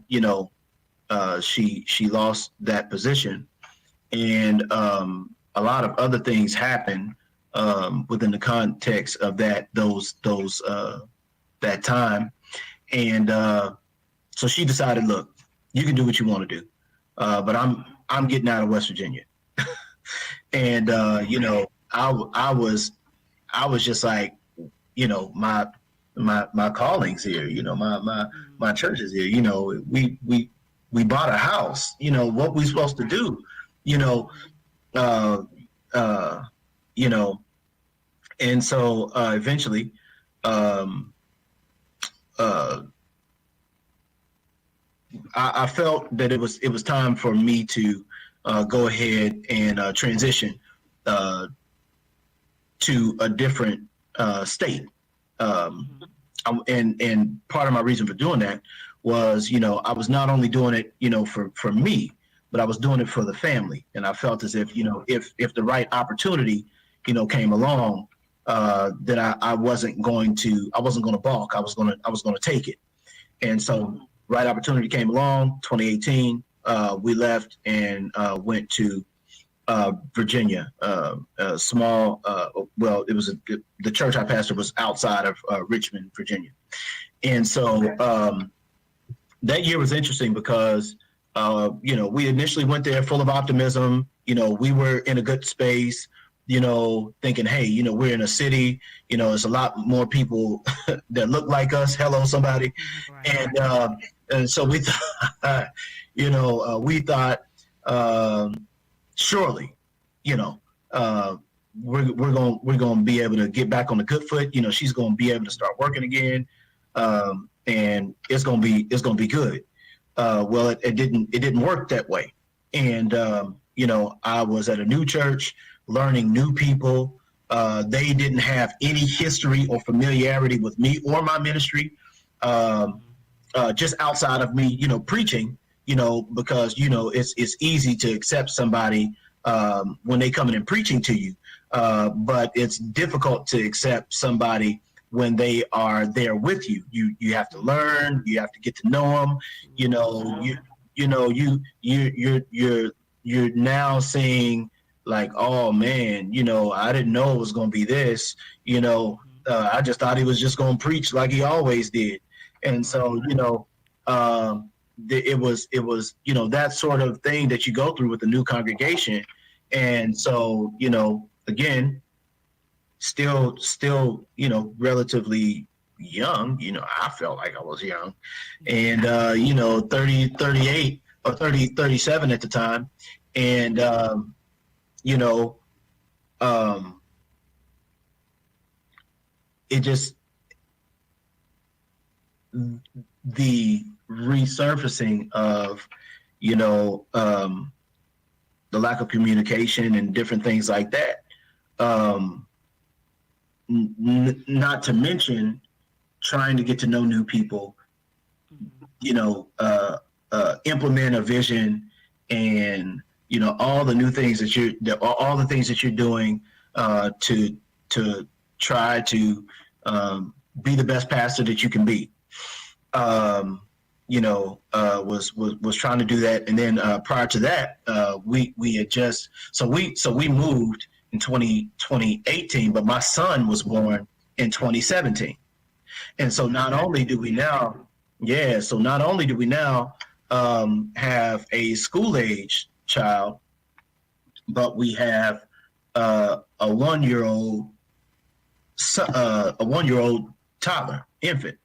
she lost that position, and a lot of other things happened within the context of that time, and so she decided, look, you can do what you want to do, but I'm getting out of West Virginia, and I was just like, my calling's here, my church is here, we bought a house, what we supposed to do, uh, uh, you know, and so eventually, um, uh, I felt that it was time for me to go ahead and transition uh, to a different state. Um, and part of my reason for doing that was, I was not only doing it, for me, but I was doing it for the family. And I felt as if, if the right opportunity, came along, then I wasn't going to balk. I was going to take it. And so right opportunity came along, 2018, we left and went to Virginia, a small, the church I pastored was outside of Richmond, Virginia. And so that year was interesting because, we initially went there full of optimism. We were in a good space, thinking, hey, we're in a city, there's a lot more people that look like us. Hello, somebody. Right. And so we thought, we thought, surely, we're going to be able to get back on the good foot. She's going to be able to start working again, and it's going to be good. Well, it didn't work that way, and I was at a new church, learning new people. They didn't have any history or familiarity with me or my ministry, just outside of me, preaching. Because it's easy to accept somebody when they come in and preaching to you, but it's difficult to accept somebody when they are there with you. You have to learn. You have to get to know them. You're now seeing like, oh man, I didn't know it was going to be this. I just thought he was just going to preach like he always did, and so it was that sort of thing that you go through with the new congregation. And so again, still relatively young, I felt like I was young, and 38 or 37 at the time, and it just, the resurfacing of, you know, the lack of communication and different things like that. Not to mention trying to get to know new people, you know, implement a vision, and, you know, all the new things that all the things that you're doing to try to be the best pastor that you can be. You know, was trying to do that, and then prior to that, we had just we moved in 2018, but my son was born in 2017, and so not only do we now, have a school age child, but we have a 1-year-old toddler, infant.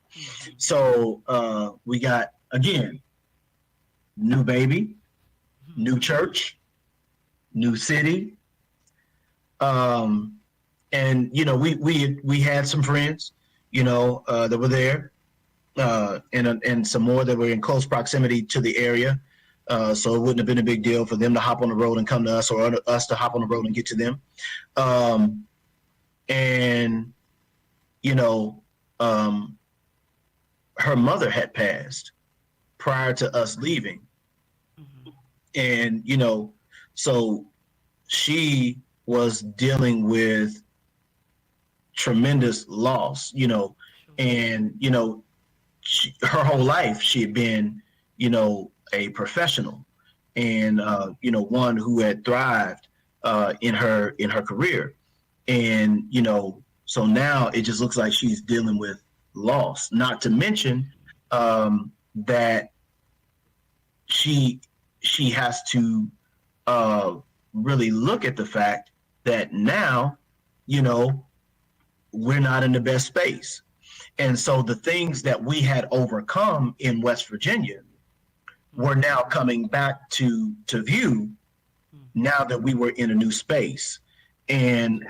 So we got, again, new baby, new church, new city, and, you know, we had some friends, you know, that were there, and some more that were in close proximity to the area. So it wouldn't have been a big deal for them to hop on the road and come to us, or us to hop on the road and get to them. And, you know, her mother had passed prior to us leaving. And, you know, so she was dealing with tremendous loss, you know, and, you know, her whole life she had been, you know, a professional, and, you know, one who had thrived in her career. And, you know, so now it just looks like she's dealing with loss, not to mention that she has to really look at the fact that now, you know, we're not in the best space. And so the things that we had overcome in West Virginia were now coming back to view now that we were in a new space. And,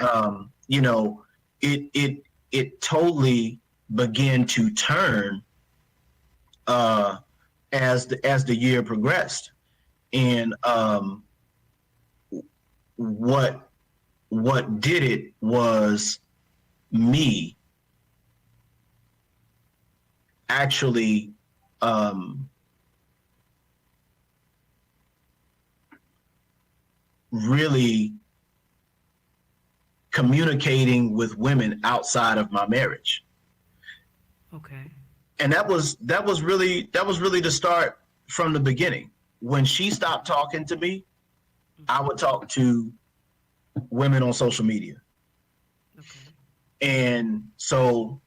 you know, it totally began to turn as the year progressed. And what did it was me actually really communicating with women outside of my marriage. Okay. And that was really the start from the beginning. When she stopped talking to me, I would talk to women on social media. Okay. And so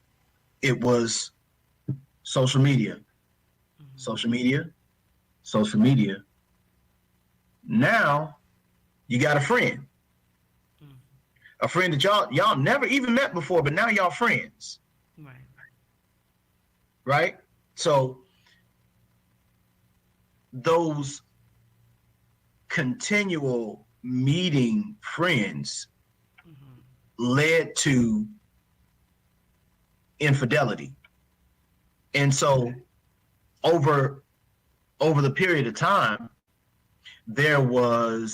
it was social media, social media, social media. Now you got a friend. A friend that y'all never even met before, but now y'all friends. Right. Right? So those continual meeting friends led to infidelity. And so over the period of time, there were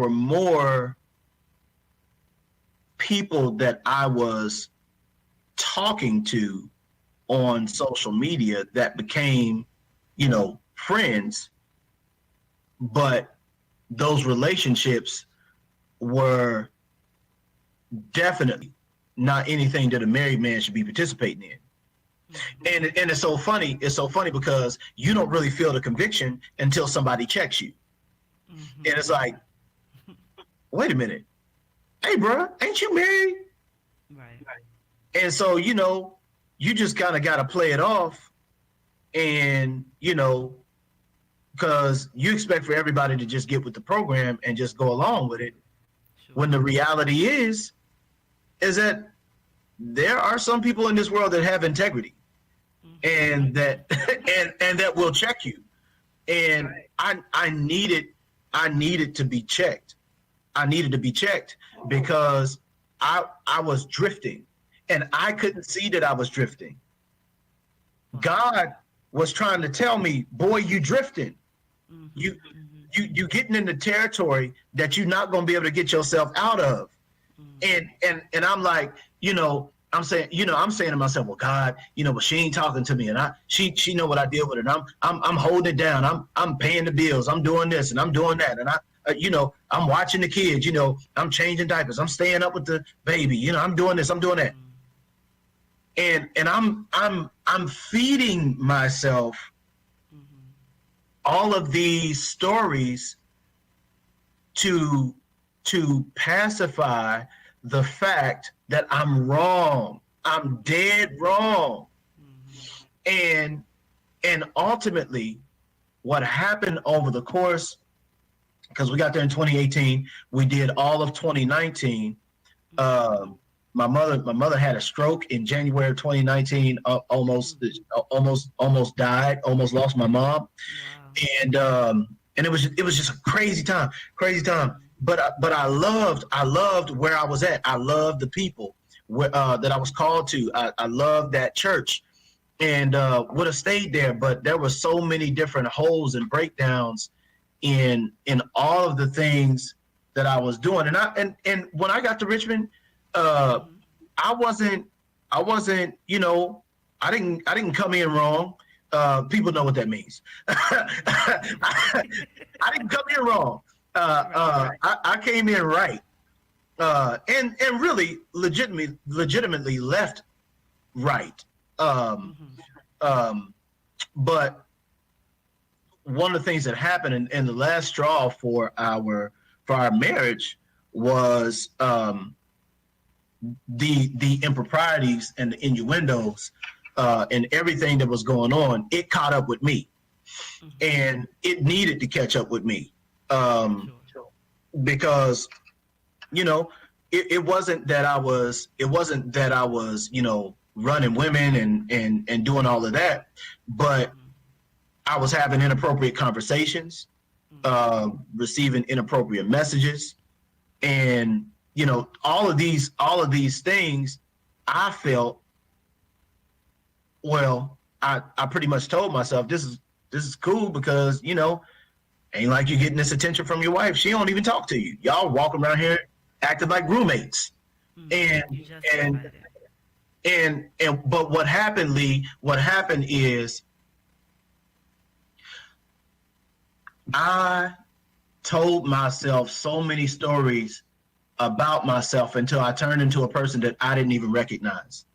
more people that I was talking to on social media that became, you know, friends, but those relationships were definitely not anything that a married man should be participating in. And it's so funny. It's so funny because you don't really feel the conviction until somebody checks you. And it's like, wait a minute. Hey, bro, ain't you married? Right. And so, you know, you just kind of got to play it off, and, you know, because you expect for everybody to just get with the program and just go along with it. Sure. When the reality is that there are some people in this world that have integrity, and that and that will check you. And I needed I needed to be checked. I needed to be checked because I was drifting and I couldn't see that I was drifting. God was trying to tell me, boy, you drifting. You getting into territory that you're not going to be able to get yourself out of. And I'm like, I'm saying to myself, well, God, but she ain't talking to me, and she know what I deal with, and I'm holding it down. I'm paying the bills. I'm doing this and I'm doing that, and I'm watching the kids. I'm changing diapers. I'm staying up with the baby. I'm doing this. I'm doing that, and I'm feeding myself all of these stories to pacify the fact that I'm wrong. I'm dead wrong. And ultimately, what happened over the course, because we got there in 2018, we did all of 2019. My mother had a stroke in January of 2019. Almost died. Almost lost my mom. Wow. And it was just a crazy time. But I loved where I was at. I loved the people that I was called to. I loved that church, and would have stayed there. But there were so many different holes and breakdowns in all of the things that I was doing. And when I got to Richmond, I wasn't. I didn't come in wrong. People know what that means. I didn't come in wrong. I came in right, and really legitimately left right. But one of the things that happened in the last straw for our marriage was the improprieties and the innuendos and everything that was going on. It caught up with me, and it needed to catch up with me. Because it wasn't that I was running women and doing all of that, but I was having inappropriate conversations, receiving inappropriate messages, and all of these things. I felt, well, I pretty much told myself this is cool because ain't like you getting this attention from your wife. She don't even talk to you. Y'all walking around here acting like roommates. But what happened, Lee, is I told myself so many stories about myself until I turned into a person that I didn't even recognize.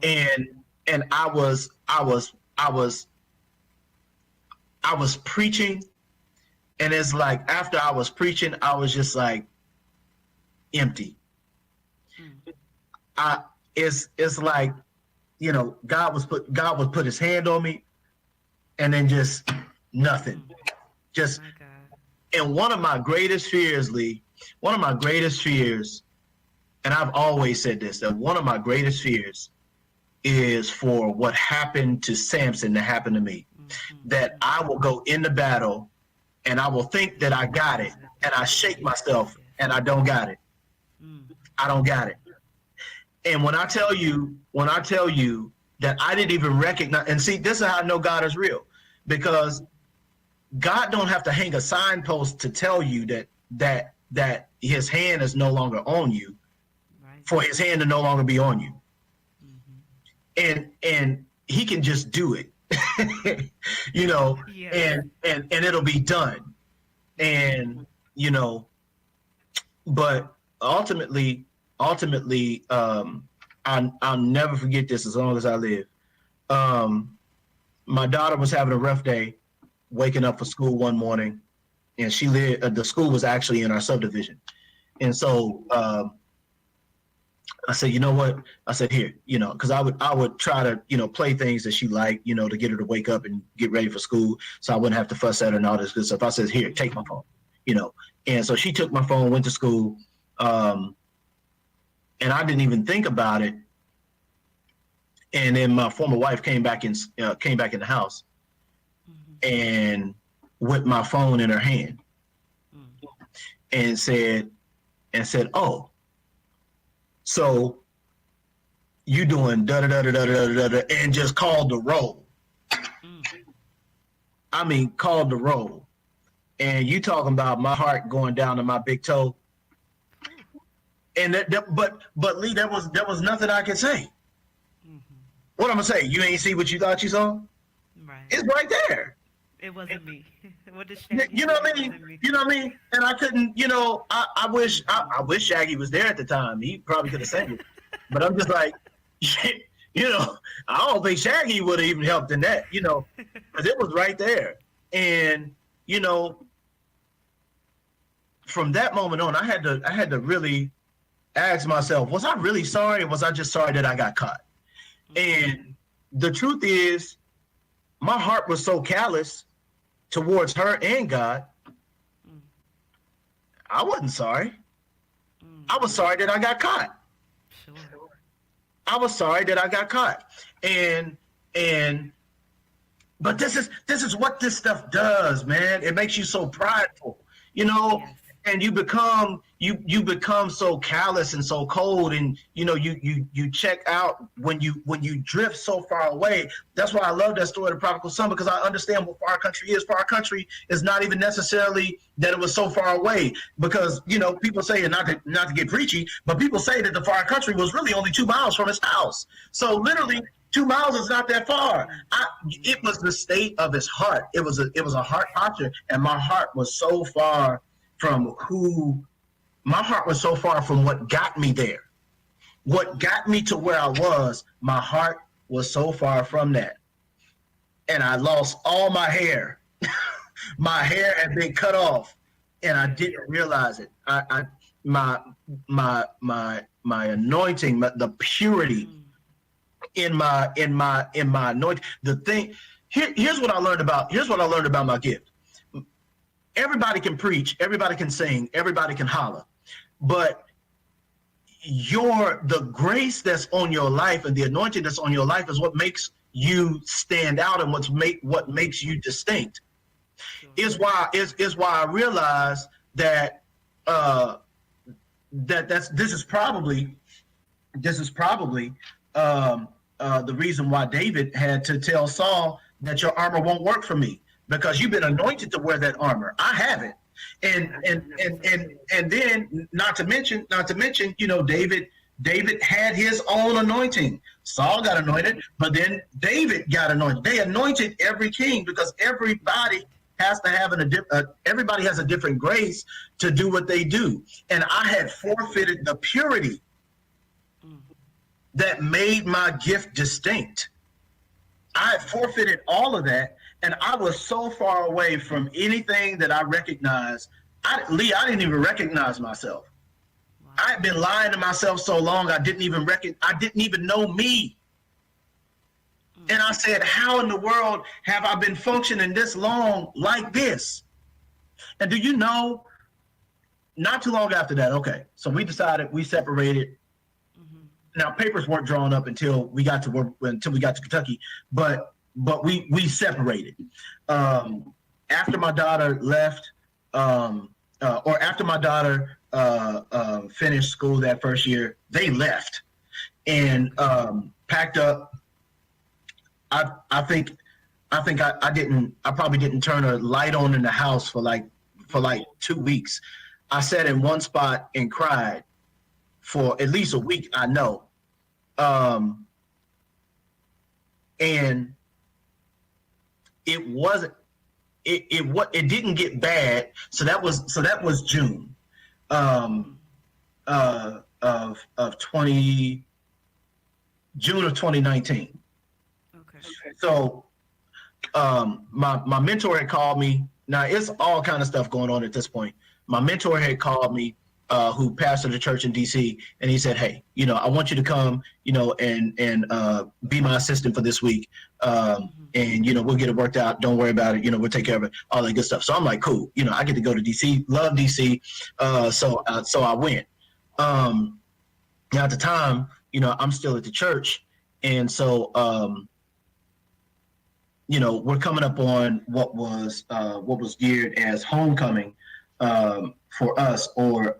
And I was preaching. And it's like, after I was preaching, I was just like empty. It's like, God would put his hand on me and then just nothing. Just, and one of my greatest fears, Lee, and I've always said this, that one of my greatest fears is for what happened to Samson to happen to me. That I will go into battle and I will think that I got it, and I shake myself and I don't got it. I don't got it. And when I tell you that I didn't even recognize, and see, this is how I know God is real, because God don't have to hang a signpost to tell you that his hand is no longer on you, for his hand to no longer be on you. And he can just do it. And it'll be done. And but ultimately I'll never forget this as long as I live. My daughter was having a rough day waking up for school one morning, and she lived, the school was actually in our subdivision. And so I said, you know what? I said, here, because I would try to, play things that she liked, to get her to wake up and get ready for school, so I wouldn't have to fuss at her and all this good stuff. I said, here, take my phone, And so she took my phone, went to school, and I didn't even think about it. And then my former wife came back in the house, and with my phone in her hand. and said, oh, so you doing da da da da da da da da, and just called the roll. I mean, called the roll. And you talking about my heart going down to my big toe. And but Lee, there was nothing I could say. What I'm gonna say? You ain't see what you thought you saw? Right. It's right there. It wasn't me. What did You know what I mean? You know what I mean? And I couldn't, I wish Shaggy was there at the time. He probably could have sang it. But I'm just like, I don't think Shaggy would have even helped in that, because it was right there. And, from that moment on, I had to really ask myself, was I really sorry, or was I just sorry that I got caught? And the truth is, my heart was so callous towards her and God. I wasn't sorry. I was sorry that I got caught. Sure. I was sorry that I got caught. But this is what this stuff does, man. It makes you so prideful, Yes. and you become so callous and so cold, and you check out when you drift so far away. That's why I love that story of the prodigal son, because I understand what far country is. Far country is not even necessarily that it was so far away, because people say, and not to get preachy, but people say that the far country was really only 2 miles from his house. So literally 2 miles is not that far. It was the state of his heart. It was a heart posture, and my heart was so far from what got me there. What got me to where I was, my heart was so far from that. And I lost all my hair. My hair had been cut off, and I didn't realize it. My anointing, the purity in my anointing. The thing here's what I learned about my gift. Everybody can preach, everybody can sing, everybody can holler, but the grace that's on your life and the anointing that's on your life is what makes you stand out, and what makes you distinct. Is why I realized that this is probably the reason why David had to tell Saul that your armor won't work for me, because you've been anointed to wear that armor. I haven't. And then not to mention, David had his own anointing. Saul got anointed, but then David got anointed. They anointed every king, because everybody has to have everybody has a different grace to do what they do. And I had forfeited the purity that made my gift distinct. I had forfeited all of that, and I was so far away from anything that I recognized. I didn't even recognize myself. Wow. I had been lying to myself so long, I didn't even know me. And I said, how in the world have I been functioning this long like this? And do you know, not too long after that, so we separated. Now, papers weren't drawn up until we got to Kentucky, but we separated. After my daughter left, or after my daughter finished school that first year, they left and packed up. I probably didn't turn a light on in the house for like 2 weeks. I sat in one spot and cried for at least a week, I know. And it didn't get bad. So that was June, June of 2019. Okay. So, my mentor had called me. Now it's all kind of stuff going on at this point. My mentor had called me, who pastored a church in DC, and he said, hey, I want you to come, and be my assistant for this week. And, we'll get it worked out. Don't worry about it. We'll take care of it, all that good stuff. So I'm like, cool. I get to go to DC, love DC. So I went. Now at the time, I'm still at the church. And so, we're coming up on what was geared as homecoming, for us, or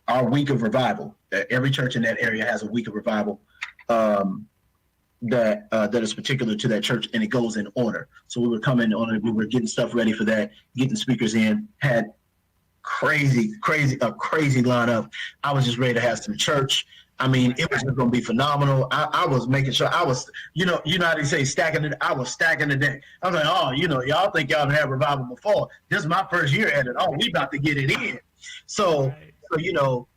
our week of revival. Every church in that area has a week of revival that is particular to that church, and it goes in order. So we were coming on it. We were getting stuff ready for that, getting speakers in. Had crazy lineup. I was just ready to have some church. I mean, it was just going to be phenomenal. I was making sure I was, you know how they say stacking it. I was stacking the deck. I was like, oh, y'all think y'all had revival before. This is my first year at it. Oh, we about to get it in. So did all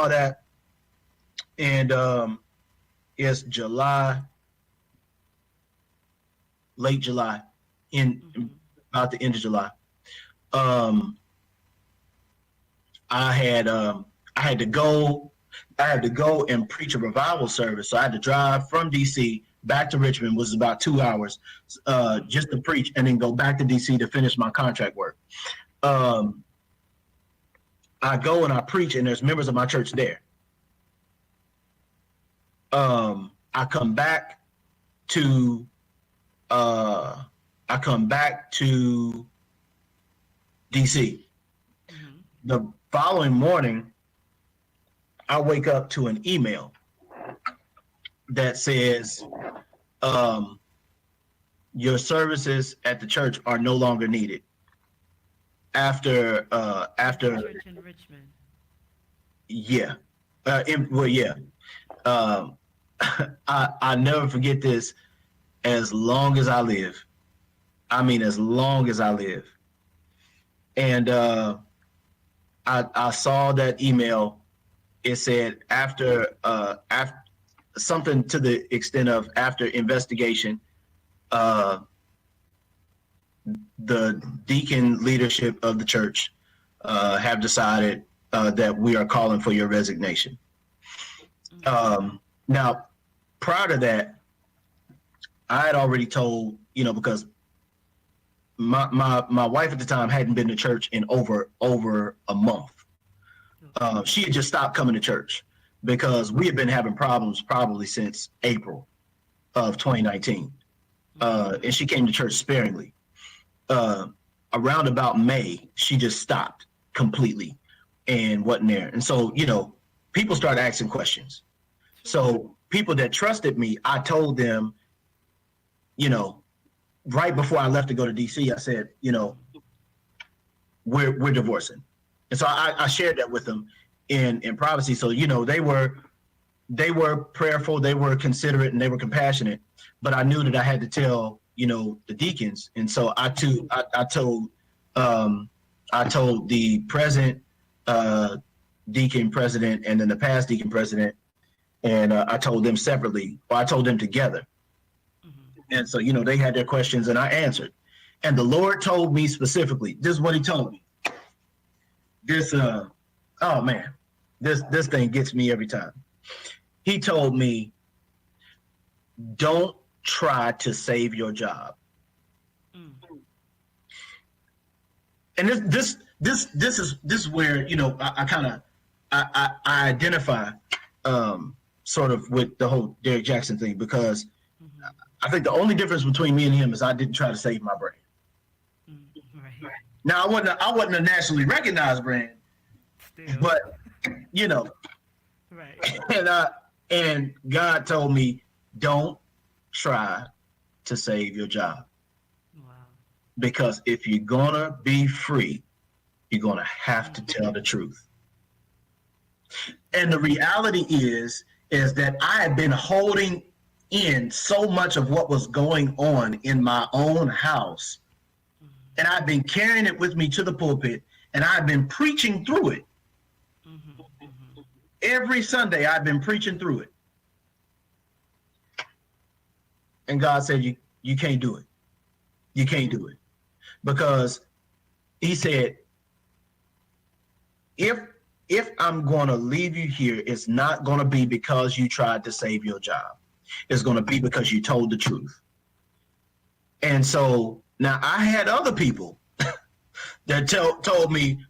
that. And it's July, late July, about the end of July. I had to go and preach a revival service. So I had to drive from DC back to Richmond, which was about 2 hours, just to preach, and then go back to DC to finish my contract work. I go and I preach, and there's members of my church there. I come back to DC. The following morning, I wake up to an email that says, your services at the church are no longer needed. After Church in Richmond. Yeah. I never forget this as long as I live. I mean, as long as I live. And I saw that email. It said after something to the extent of after investigation, the deacon leadership of the church have decided that we are calling for your resignation. Now, prior to that, I had already told, because my wife at the time hadn't been to church in over a month. She had just stopped coming to church because we had been having problems probably since April of 2019. And she came to church sparingly. Around about May, she just stopped completely and wasn't there. And so, people started asking questions. So people that trusted me, I told them, right before I left to go to DC, I said, we're divorcing. And so I shared that with them in privacy. So, they were prayerful, they were considerate, and they were compassionate. But I knew that I had to tell, the deacons. And so I told the present deacon president and then the past deacon president, and I told them separately, or I told them together. And so, they had their questions and I answered. And the Lord told me specifically, this is what he told me. This, oh man, this thing gets me every time. He told me, don't try to save your job. And this is where, I identify sort of with the whole Derrick Jackson thing, because I think the only difference between me and him is I didn't try to save my brand. Right. Now I wasn't a nationally recognized brand, Still. but Right. And God told me, don't try to save your job. Wow. Because if you're gonna be free, you're gonna have to tell the truth. And the reality is that I had been holding in so much of what was going on in my own house. And I've been carrying it with me to the pulpit, and I've been preaching through it. Every Sunday, I've been preaching through it. And God said, you can't do it. You can't do it. Because he said, if I'm going to leave you here, it's not going to be because you tried to save your job. It's going to be because you told the truth. And so now I had other people that told me,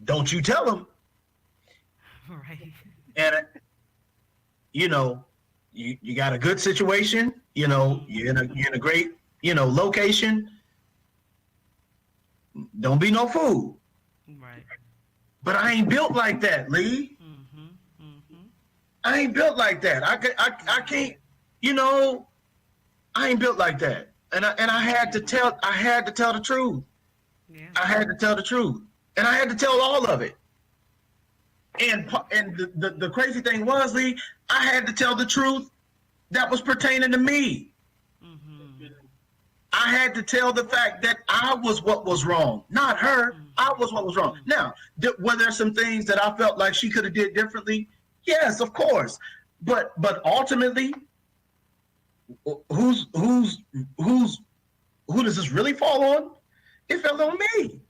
don't you tell them. Right. And, you got a good situation, you're in a great, location. don't be no fool. Right. But I ain't built like that, Lee. I ain't built like that. I can't, you know, I ain't built like that. And I had to tell the truth. Yeah. I had to tell the truth. And I had to tell all of it. And the crazy thing was, Lee, I had to tell the truth that was pertaining to me. I had to tell the fact that I was what was wrong, not her. I was what was wrong. Now, were there some things that I felt like she could have did differently? Yes, of course. But ultimately, who does this really fall on? It fell on me.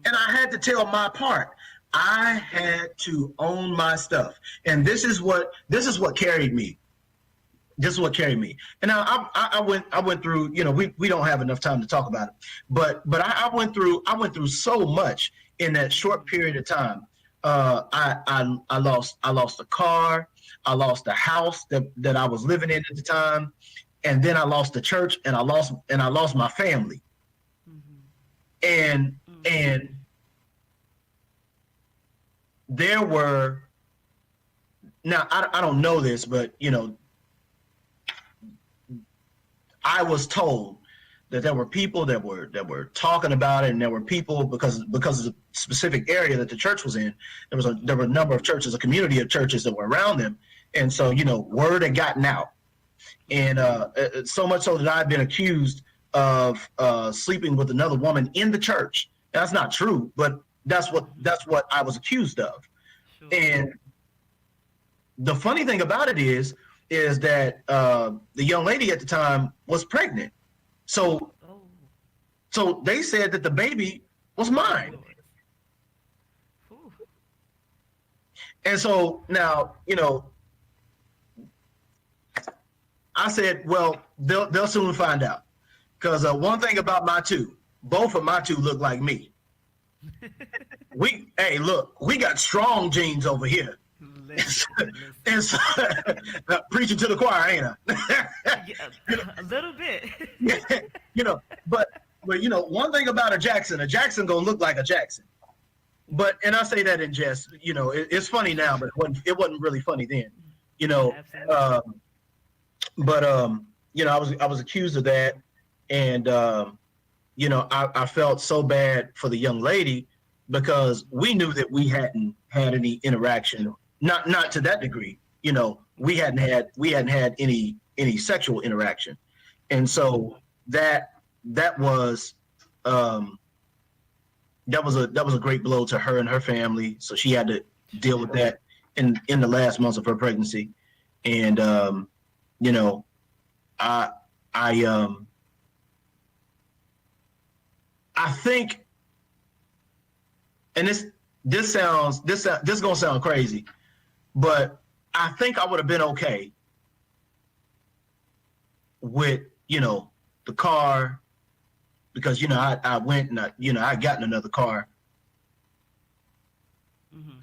And I had to tell my part. I had to own my stuff. And this is what carried me. This is what carried me. And now I went through, you know, we don't have enough time to talk about it, but I went through so much in that short period of time. I lost a car, I lost the house that I was living in at the time, and then I lost the church, and I lost my family. And there were, now I don't know this, but you know, I was told that there were people that were talking about it, and there were people because of the specific area that the church was in. There were a number of churches, a community of churches that were around them, and so you know, word had gotten out, and so much so that I've been accused of sleeping with another woman in the church. That's not true, but that's what I was accused of. Sure. And the funny thing about it is that the young lady at the time was pregnant. So they said that the baby was mine. And so now, you know, I said, well, they'll soon find out. Because one thing about both of my two look like me. Hey, look, we got strong genes over here. And so, preaching to the choir, ain't I? A little bit. You know, but you know, one thing about a Jackson gonna look like a Jackson. And I say that in jest. You know, it's funny now, but it wasn't really funny then. You know, you know, I was accused of that, and you know, I felt so bad for the young lady because we knew that we hadn't had any interaction. Not to that degree, you know. We hadn't had any sexual interaction, and so that was a great blow to her and her family. So she had to deal with that in the last months of her pregnancy, and you know, I think, and this gonna sound crazy, but I think I would have been okay with, you know, the car, because, you know, I went and I got in another car.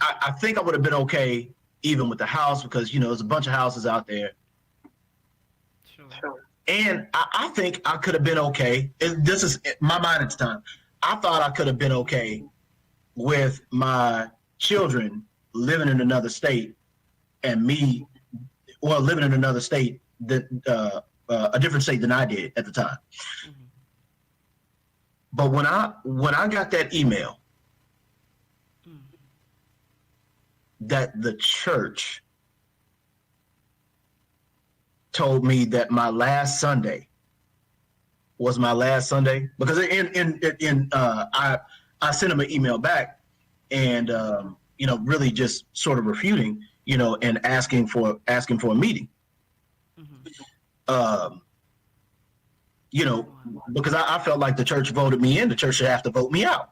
I think I would have been okay even with the house, because, you know, there's a bunch of houses out there. Sure. And I think I could have been okay. This is my mind at the time. I thought I could have been okay with my children living in another state, and me, well, living in another state, that a different state than I did at the time. But when I got that email that the church told me that my last Sunday was my last Sunday, because I sent him an email back, and you know, really just sort of refuting, you know, and asking for a meeting. You know, because I felt like the church voted me in, the church should have to vote me out.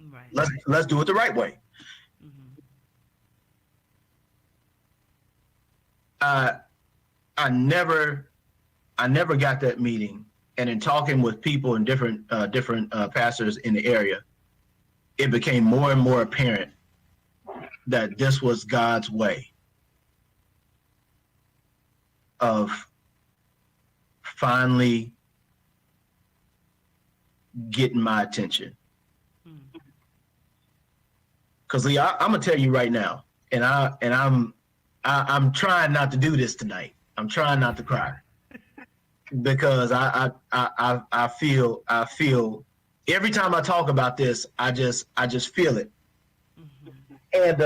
Right. Let's do it the right way. I never got that meeting, and in talking with people and different pastors in the area, it became more and more apparent that this was God's way of finally getting my attention. Because Lee, I'm gonna tell you right now, and I'm trying not to do this tonight. I'm trying not to cry because I feel every time I talk about this, I just feel it. And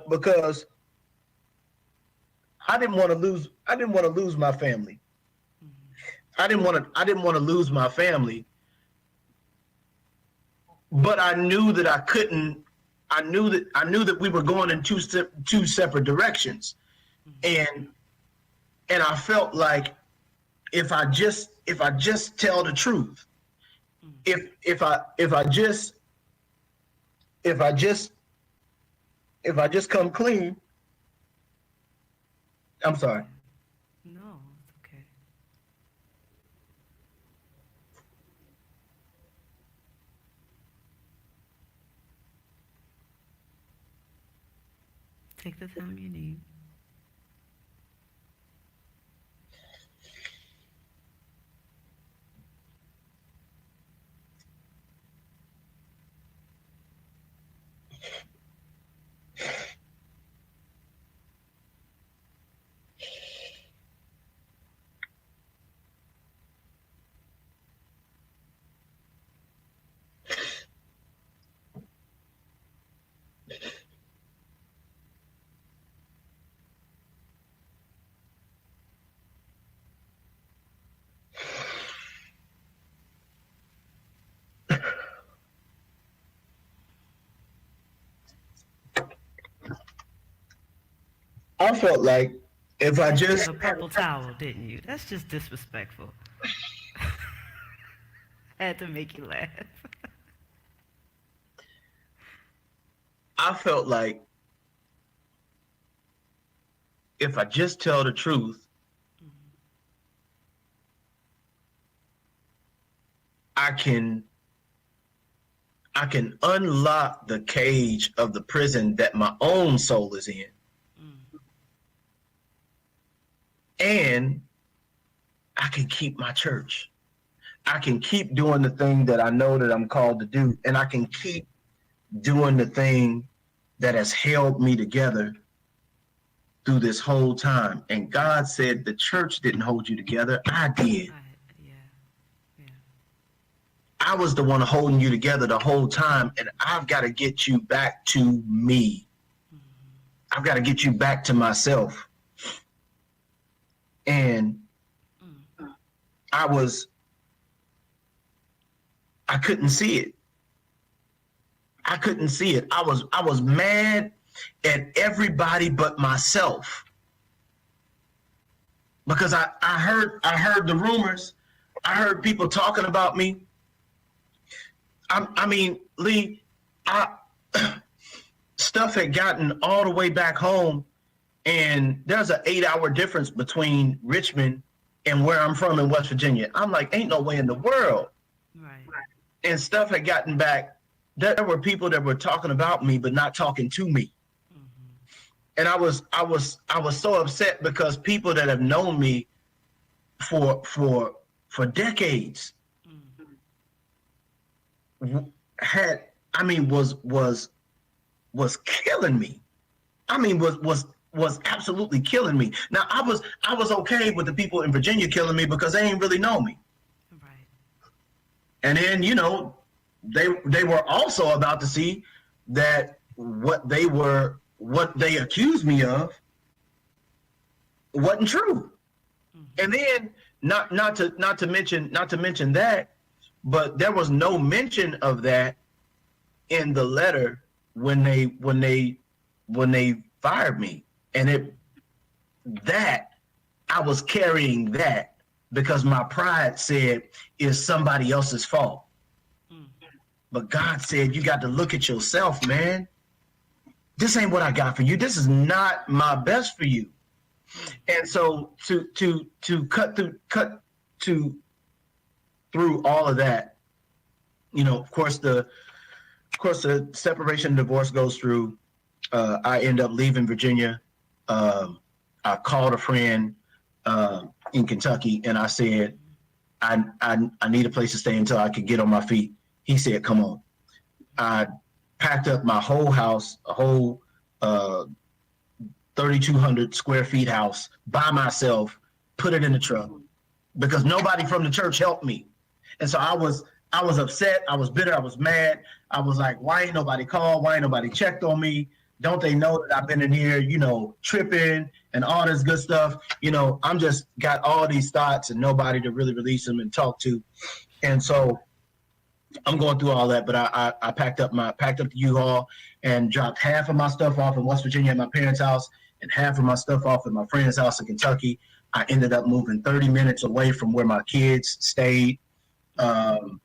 because I didn't want to lose my family. I didn't want to lose my family, but I knew that I couldn't. I knew that we were going in two separate directions, and I felt like if I just tell the truth, if I just come clean. I'm sorry. No, it's okay. Take the time you need. I felt like if I You just have a purple towel, didn't you? That's just disrespectful. I had to make you laugh. I felt like if I just tell the truth, I can unlock the cage of the prison that my own soul is in. And I can keep my church. I can keep doing the thing that I know that I'm called to do. And I can keep doing the thing that has held me together through this whole time. And God said the church didn't hold you together. I did. Yeah. I was the one holding you together the whole time. And I've got to get you back to me. I've got to get you back to myself. And I couldn't see it. I couldn't see it. I was mad at everybody but myself. Because I heard the rumors. I heard people talking about me. I mean, Lee, stuff had gotten all the way back home. And there's an 8-hour difference between Richmond and where I'm from in West Virginia. I'm like, ain't no way in the world. Right. And stuff had gotten back. There were people that were talking about me, but not talking to me. And I was so upset because people that have known me for decades was killing me. I mean, was absolutely killing me. Now I was okay with the people in Virginia killing me because they ain't really know me. Right. And then, they were also about to see that what they accused me of wasn't true. And then not to mention that, but there was no mention of that in the letter when they fired me. And I was carrying that because my pride said it's somebody else's fault. But God said, you got to look at yourself, man. This ain't what I got for you. This is not my best for you. And so to cut through all of that, of course the separation and divorce goes through. I end up leaving Virginia. I called a friend in Kentucky and I said, I need a place to stay until I could get on my feet. He said, come on. I packed up my whole house, a whole 3,200 square feet house by myself, put it in the truck because nobody from the church helped me. And so I was upset. I was bitter. I was mad. I was like, why ain't nobody called? Why ain't nobody checked on me? Don't they know that I've been in here, tripping and all this good stuff? I'm just got all these thoughts and nobody to really release them and talk to. And so I'm going through all that, but I packed up the U-Haul and dropped half of my stuff off in West Virginia at my parents' house and half of my stuff off at my friend's house in Kentucky. I ended up moving 30 minutes away from where my kids stayed. And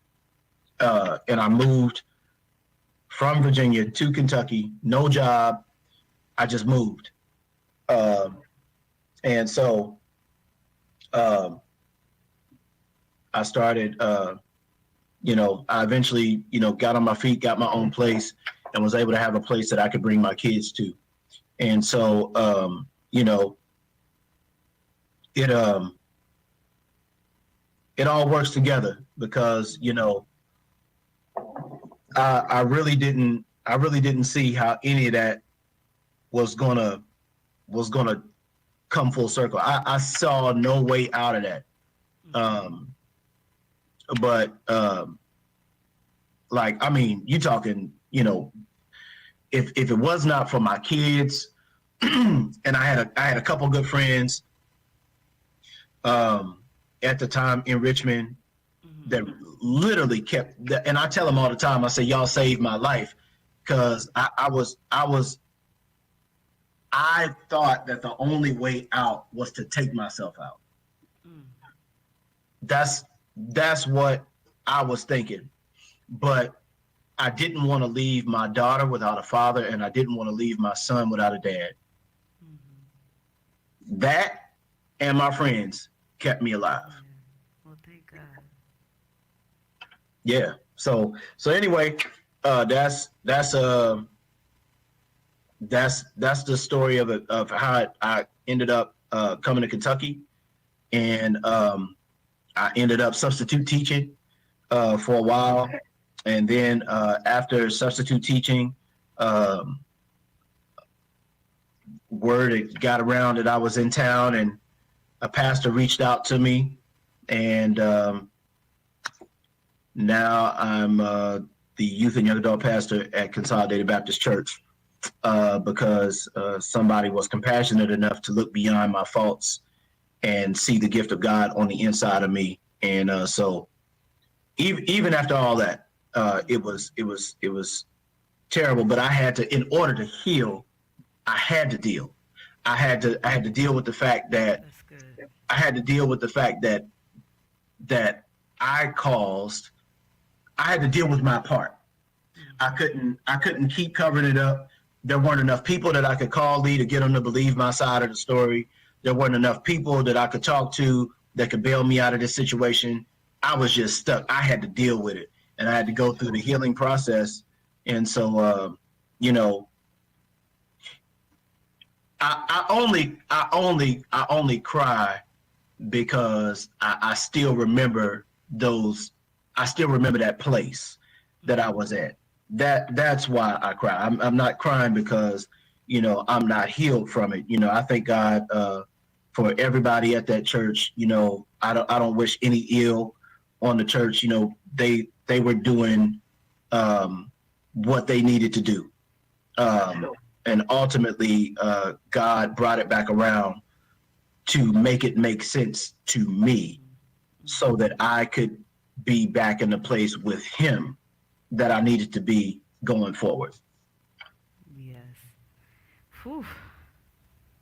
I moved from Virginia to Kentucky, no job. I just moved. And so I started, I eventually, got on my feet, got my own place, and was able to have a place that I could bring my kids to. And so, it all works together because, I really didn't see how any of that was gonna come full circle. I saw no way out of that. But you talking, if it was not for my kids, and I had a couple good friends at the time in Richmond that literally kept, and I tell them all the time, I say, y'all saved my life, because I thought that the only way out was to take myself out. That's what I was thinking. But I didn't want to leave my daughter without a father, and I didn't want to leave my son without a dad. That and my friends kept me alive. Well, thank God. Yeah. So anyway, that's the story of how I ended up coming to Kentucky, and I ended up substitute teaching for a while, and then after substitute teaching, word got around that I was in town, and a pastor reached out to me, and now I'm the youth and young adult pastor at Consolidated Baptist Church because somebody was compassionate enough to look beyond my faults and see the gift of God on the inside of me. And so even after all that, it was terrible, but I had to, in order to heal, I had to deal. I had to deal with the fact that I had to deal with the fact that I had to deal with my part. I couldn't keep covering it up. There weren't enough people that I could call Lee to get them to believe my side of the story. There weren't enough people that I could talk to that could bail me out of this situation. I was just stuck. I had to deal with it, and I had to go through the healing process. And so, I only cry because I still remember I still remember that place that I was at. That's why I cry. I'm not crying because, I'm not healed from it. I thank God for everybody at that church. I don't wish any ill on the church. They were doing what they needed to do. And ultimately, God brought it back around to make it make sense to me so that I could be back in the place with him that I needed to be going forward. Yes. Whew.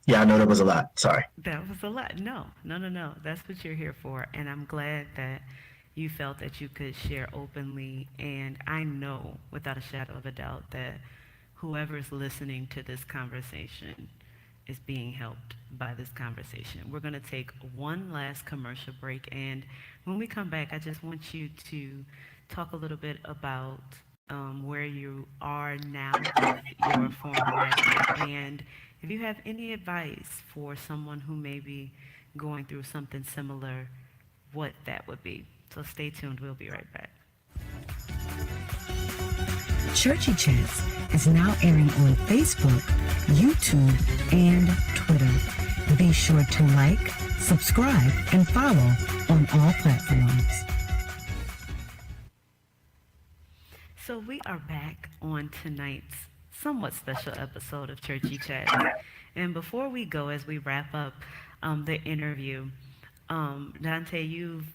Yeah, I know that was a lot. Sorry. That was a lot. No. That's what you're here for. And I'm glad that you felt that you could share openly. And I know without a shadow of a doubt that whoever's listening to this conversation is being helped by this conversation. We're going to take one last commercial break. And when we come back, I just want you to talk a little bit about where you are now with your former life, and if you have any advice for someone who may be going through something similar, what that would be. So stay tuned. We'll be right back. Churchy Chats is now airing on Facebook, YouTube, and Twitter. Be sure to like, subscribe, and follow on all platforms. So we are back on tonight's somewhat special episode of Churchy Chats. And before we go, as we wrap up the interview, Dante, you've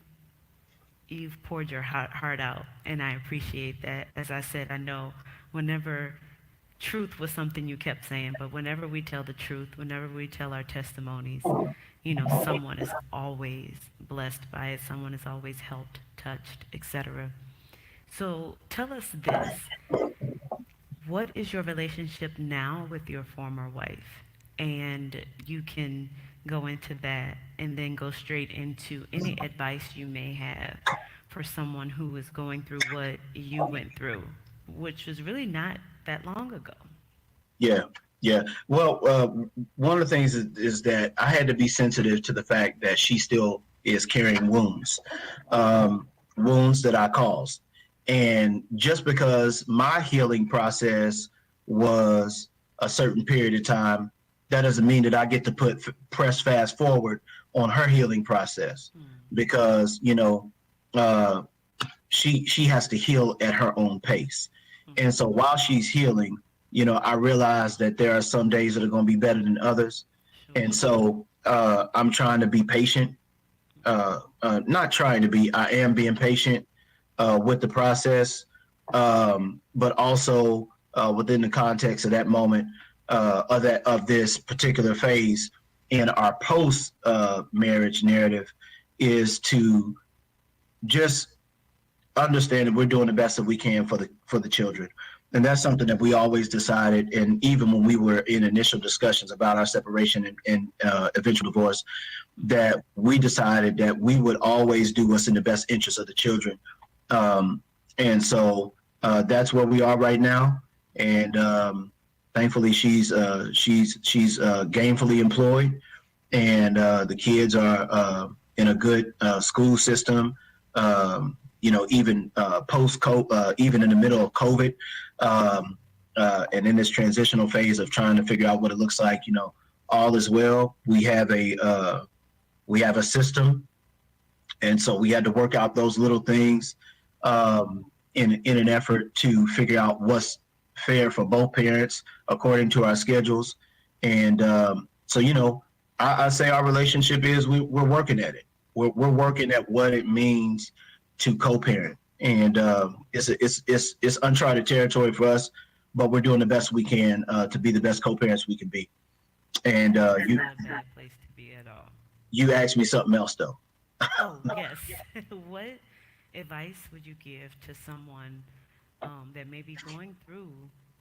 poured your heart out, and I appreciate that. As I said, I know whenever truth was something you kept saying, but whenever we tell the truth, whenever we tell our testimonies, someone is always blessed by it, someone is always helped, touched, etc. So tell us this. What is your relationship now with your former wife? And you can go into that and then go straight into any advice you may have for someone who is going through what you went through, which was really not that long ago. Yeah, yeah. Well, one of the things is that I had to be sensitive to the fact that she still is carrying wounds, wounds that I caused. And just because my healing process was a certain period of time, that doesn't mean that I get to press fast forward on her healing process, because she has to heal at her own pace. And so while she's healing, I realize that there are some days that are going to be better than others. And so I'm trying to be patient. Not trying to be, I am being patient with the process, but also within the context of that moment, of this particular phase in our post marriage narrative, is to just understand that we're doing the best that we can for the children. And that's something that we always decided, and even when we were in initial discussions about our separation and eventual divorce, that we decided that we would always do what's in the best interest of the children. And so that's where we are right now. And thankfully, she's gainfully employed, and the kids are in a good school system. Even even in the middle of COVID, and in this transitional phase of trying to figure out what it looks like, all is well. We have a system, and so we had to work out those little things in an effort to figure out what's fair for both parents according to our schedules. And so I say our relationship is we're working at it. We're working at what it means to co-parent, and it's uncharted territory for us, but we're doing the best we can to be the best co-parents we can be. And Not a bad place to be at all. you asked me something else though. Oh, yes. What advice would you give to someone that may be going through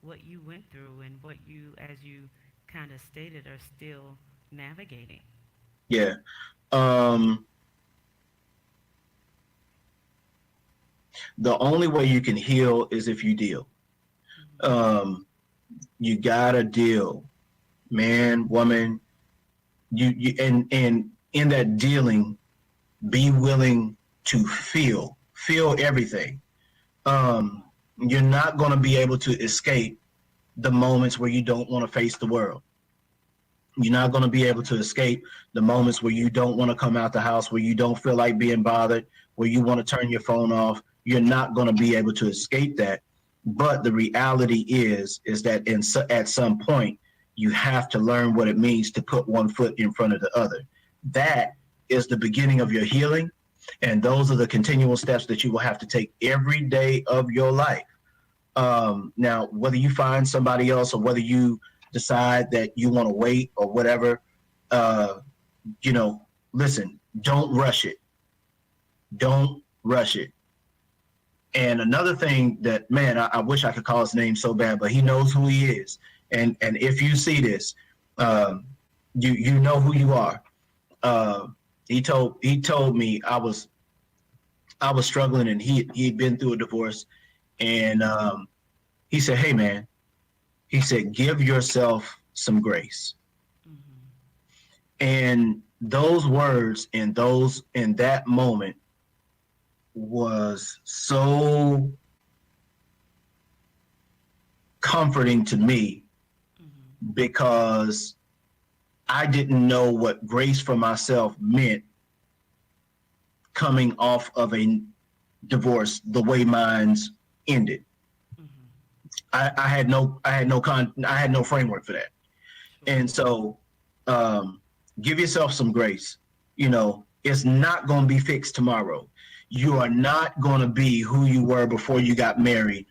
what you went through and what you, as you kind of stated, are still navigating? Yeah. The only way you can heal is if you deal. You gotta deal, man, woman. You and in that dealing, be willing to feel everything. You're not going to be able to escape the moments where you don't want to face the world. You're not going to be able to escape the moments where you don't want to come out the house, where you don't feel like being bothered, where you want to turn your phone off. You're not going to be able to escape that. But the reality is that at some point, you have to learn what it means to put one foot in front of the other. That is the beginning of your healing. And those are the continual steps that you will have to take every day of your life. Now, whether you find somebody else or whether you decide that you want to wait or whatever, listen, don't rush it. Don't rush it. And another thing that, man, I wish I could call his name so bad, but he knows who he is. And if you see this, you know who you are. He told me I was struggling, and he'd been through a divorce, and he said, "Hey man," he said, "give yourself some grace." Mm-hmm. And those words in that moment was so comforting to me because I didn't know what grace for myself meant coming off of a divorce the way mine's ended. I had no framework for that. And so give yourself some grace. You know, it's not going to be fixed tomorrow. You are not going to be who you were before you got married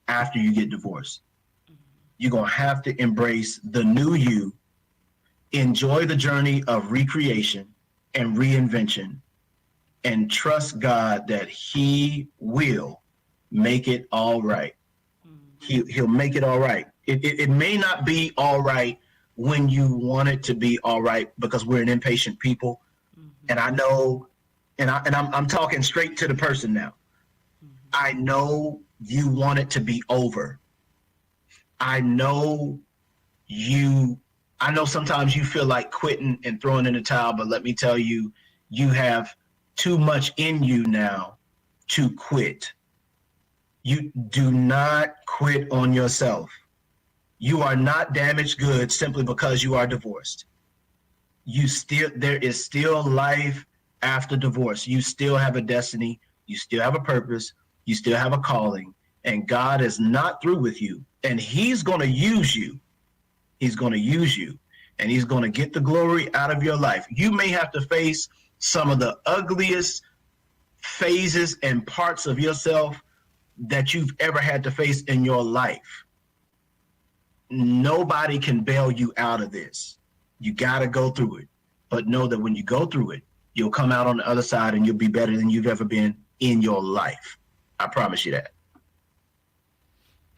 after you get divorced. You're going to have to embrace the new you, enjoy the journey of recreation and reinvention, and trust God that he will make it all right. He'll make it all right. It may not be all right when you want it to be all right, because we're an impatient people. And I know, I'm talking straight to the person now. I know you want it to be over. I know sometimes you feel like quitting and throwing in the towel, but let me tell you, you have too much in you now to quit. You do not quit on yourself. You are not damaged goods simply because you are divorced. There is still life after divorce. You still have a destiny. You still have a purpose. You still have a calling, and God is not through with you, and he's going to use you. He's going to use you, and he's going to get the glory out of your life. You may have to face some of the ugliest phases and parts of yourself that you've ever had to face in your life. Nobody can bail you out of this. You got to go through it. But know that when you go through it, you'll come out on the other side and you'll be better than you've ever been in your life. I promise you that.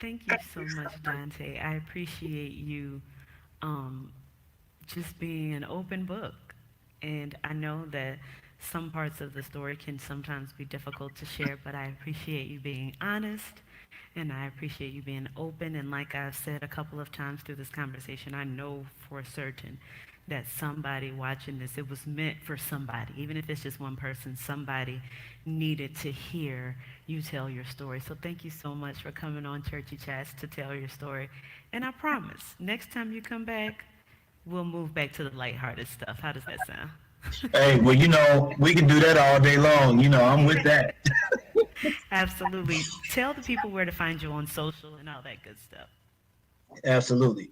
Thank you so much, Dante. I appreciate you just being an open book. And I know that some parts of the story can sometimes be difficult to share, but I appreciate you being honest, and I appreciate you being open. And like I've said a couple of times through this conversation, I know for certain that somebody watching this, it was meant for somebody. Even if it's just one person, somebody needed to hear you tell your story. So thank you so much for coming on Churchy Chats to tell your story. And I promise, next time you come back, we'll move back to the lighthearted stuff. How does that sound? Hey, well, you know, we can do that all day long. You know, I'm with that. Absolutely. Tell the people where to find you on social and all that good stuff. Absolutely.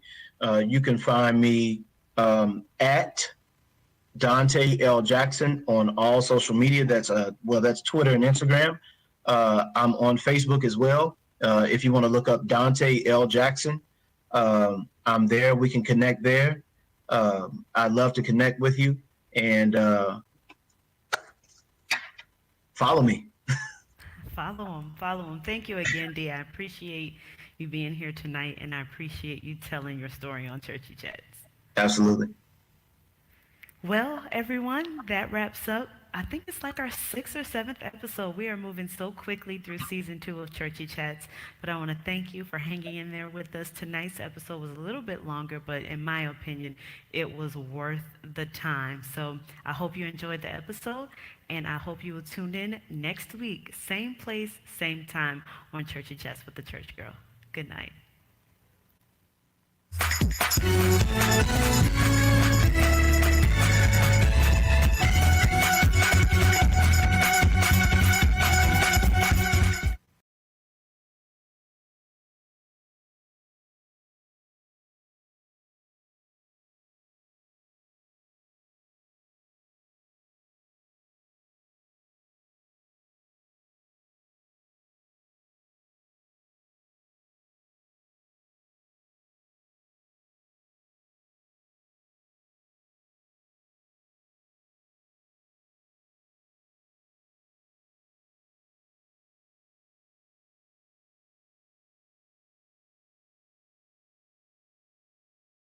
You can find me at Dante L. Jackson on all social media. That's Twitter and Instagram. I'm on Facebook as well. If you want to look up Dante L. Jackson, I'm there. We can connect there. I'd love to connect with you, and follow me. Follow him. Thank you again, Dee. I appreciate you being here tonight, and I appreciate you telling your story on Churchy Chats. Absolutely. Well, everyone, that wraps up. I think it's like our 6th or 7th episode. We are moving so quickly through season 2 of Churchy Chats, but I want to thank you for hanging in there with us. Tonight's episode was a little bit longer, but in my opinion, it was worth the time. So I hope you enjoyed the episode, and I hope you will tune in next week, same place, same time on Churchy Chats with the Church Girl. Good night.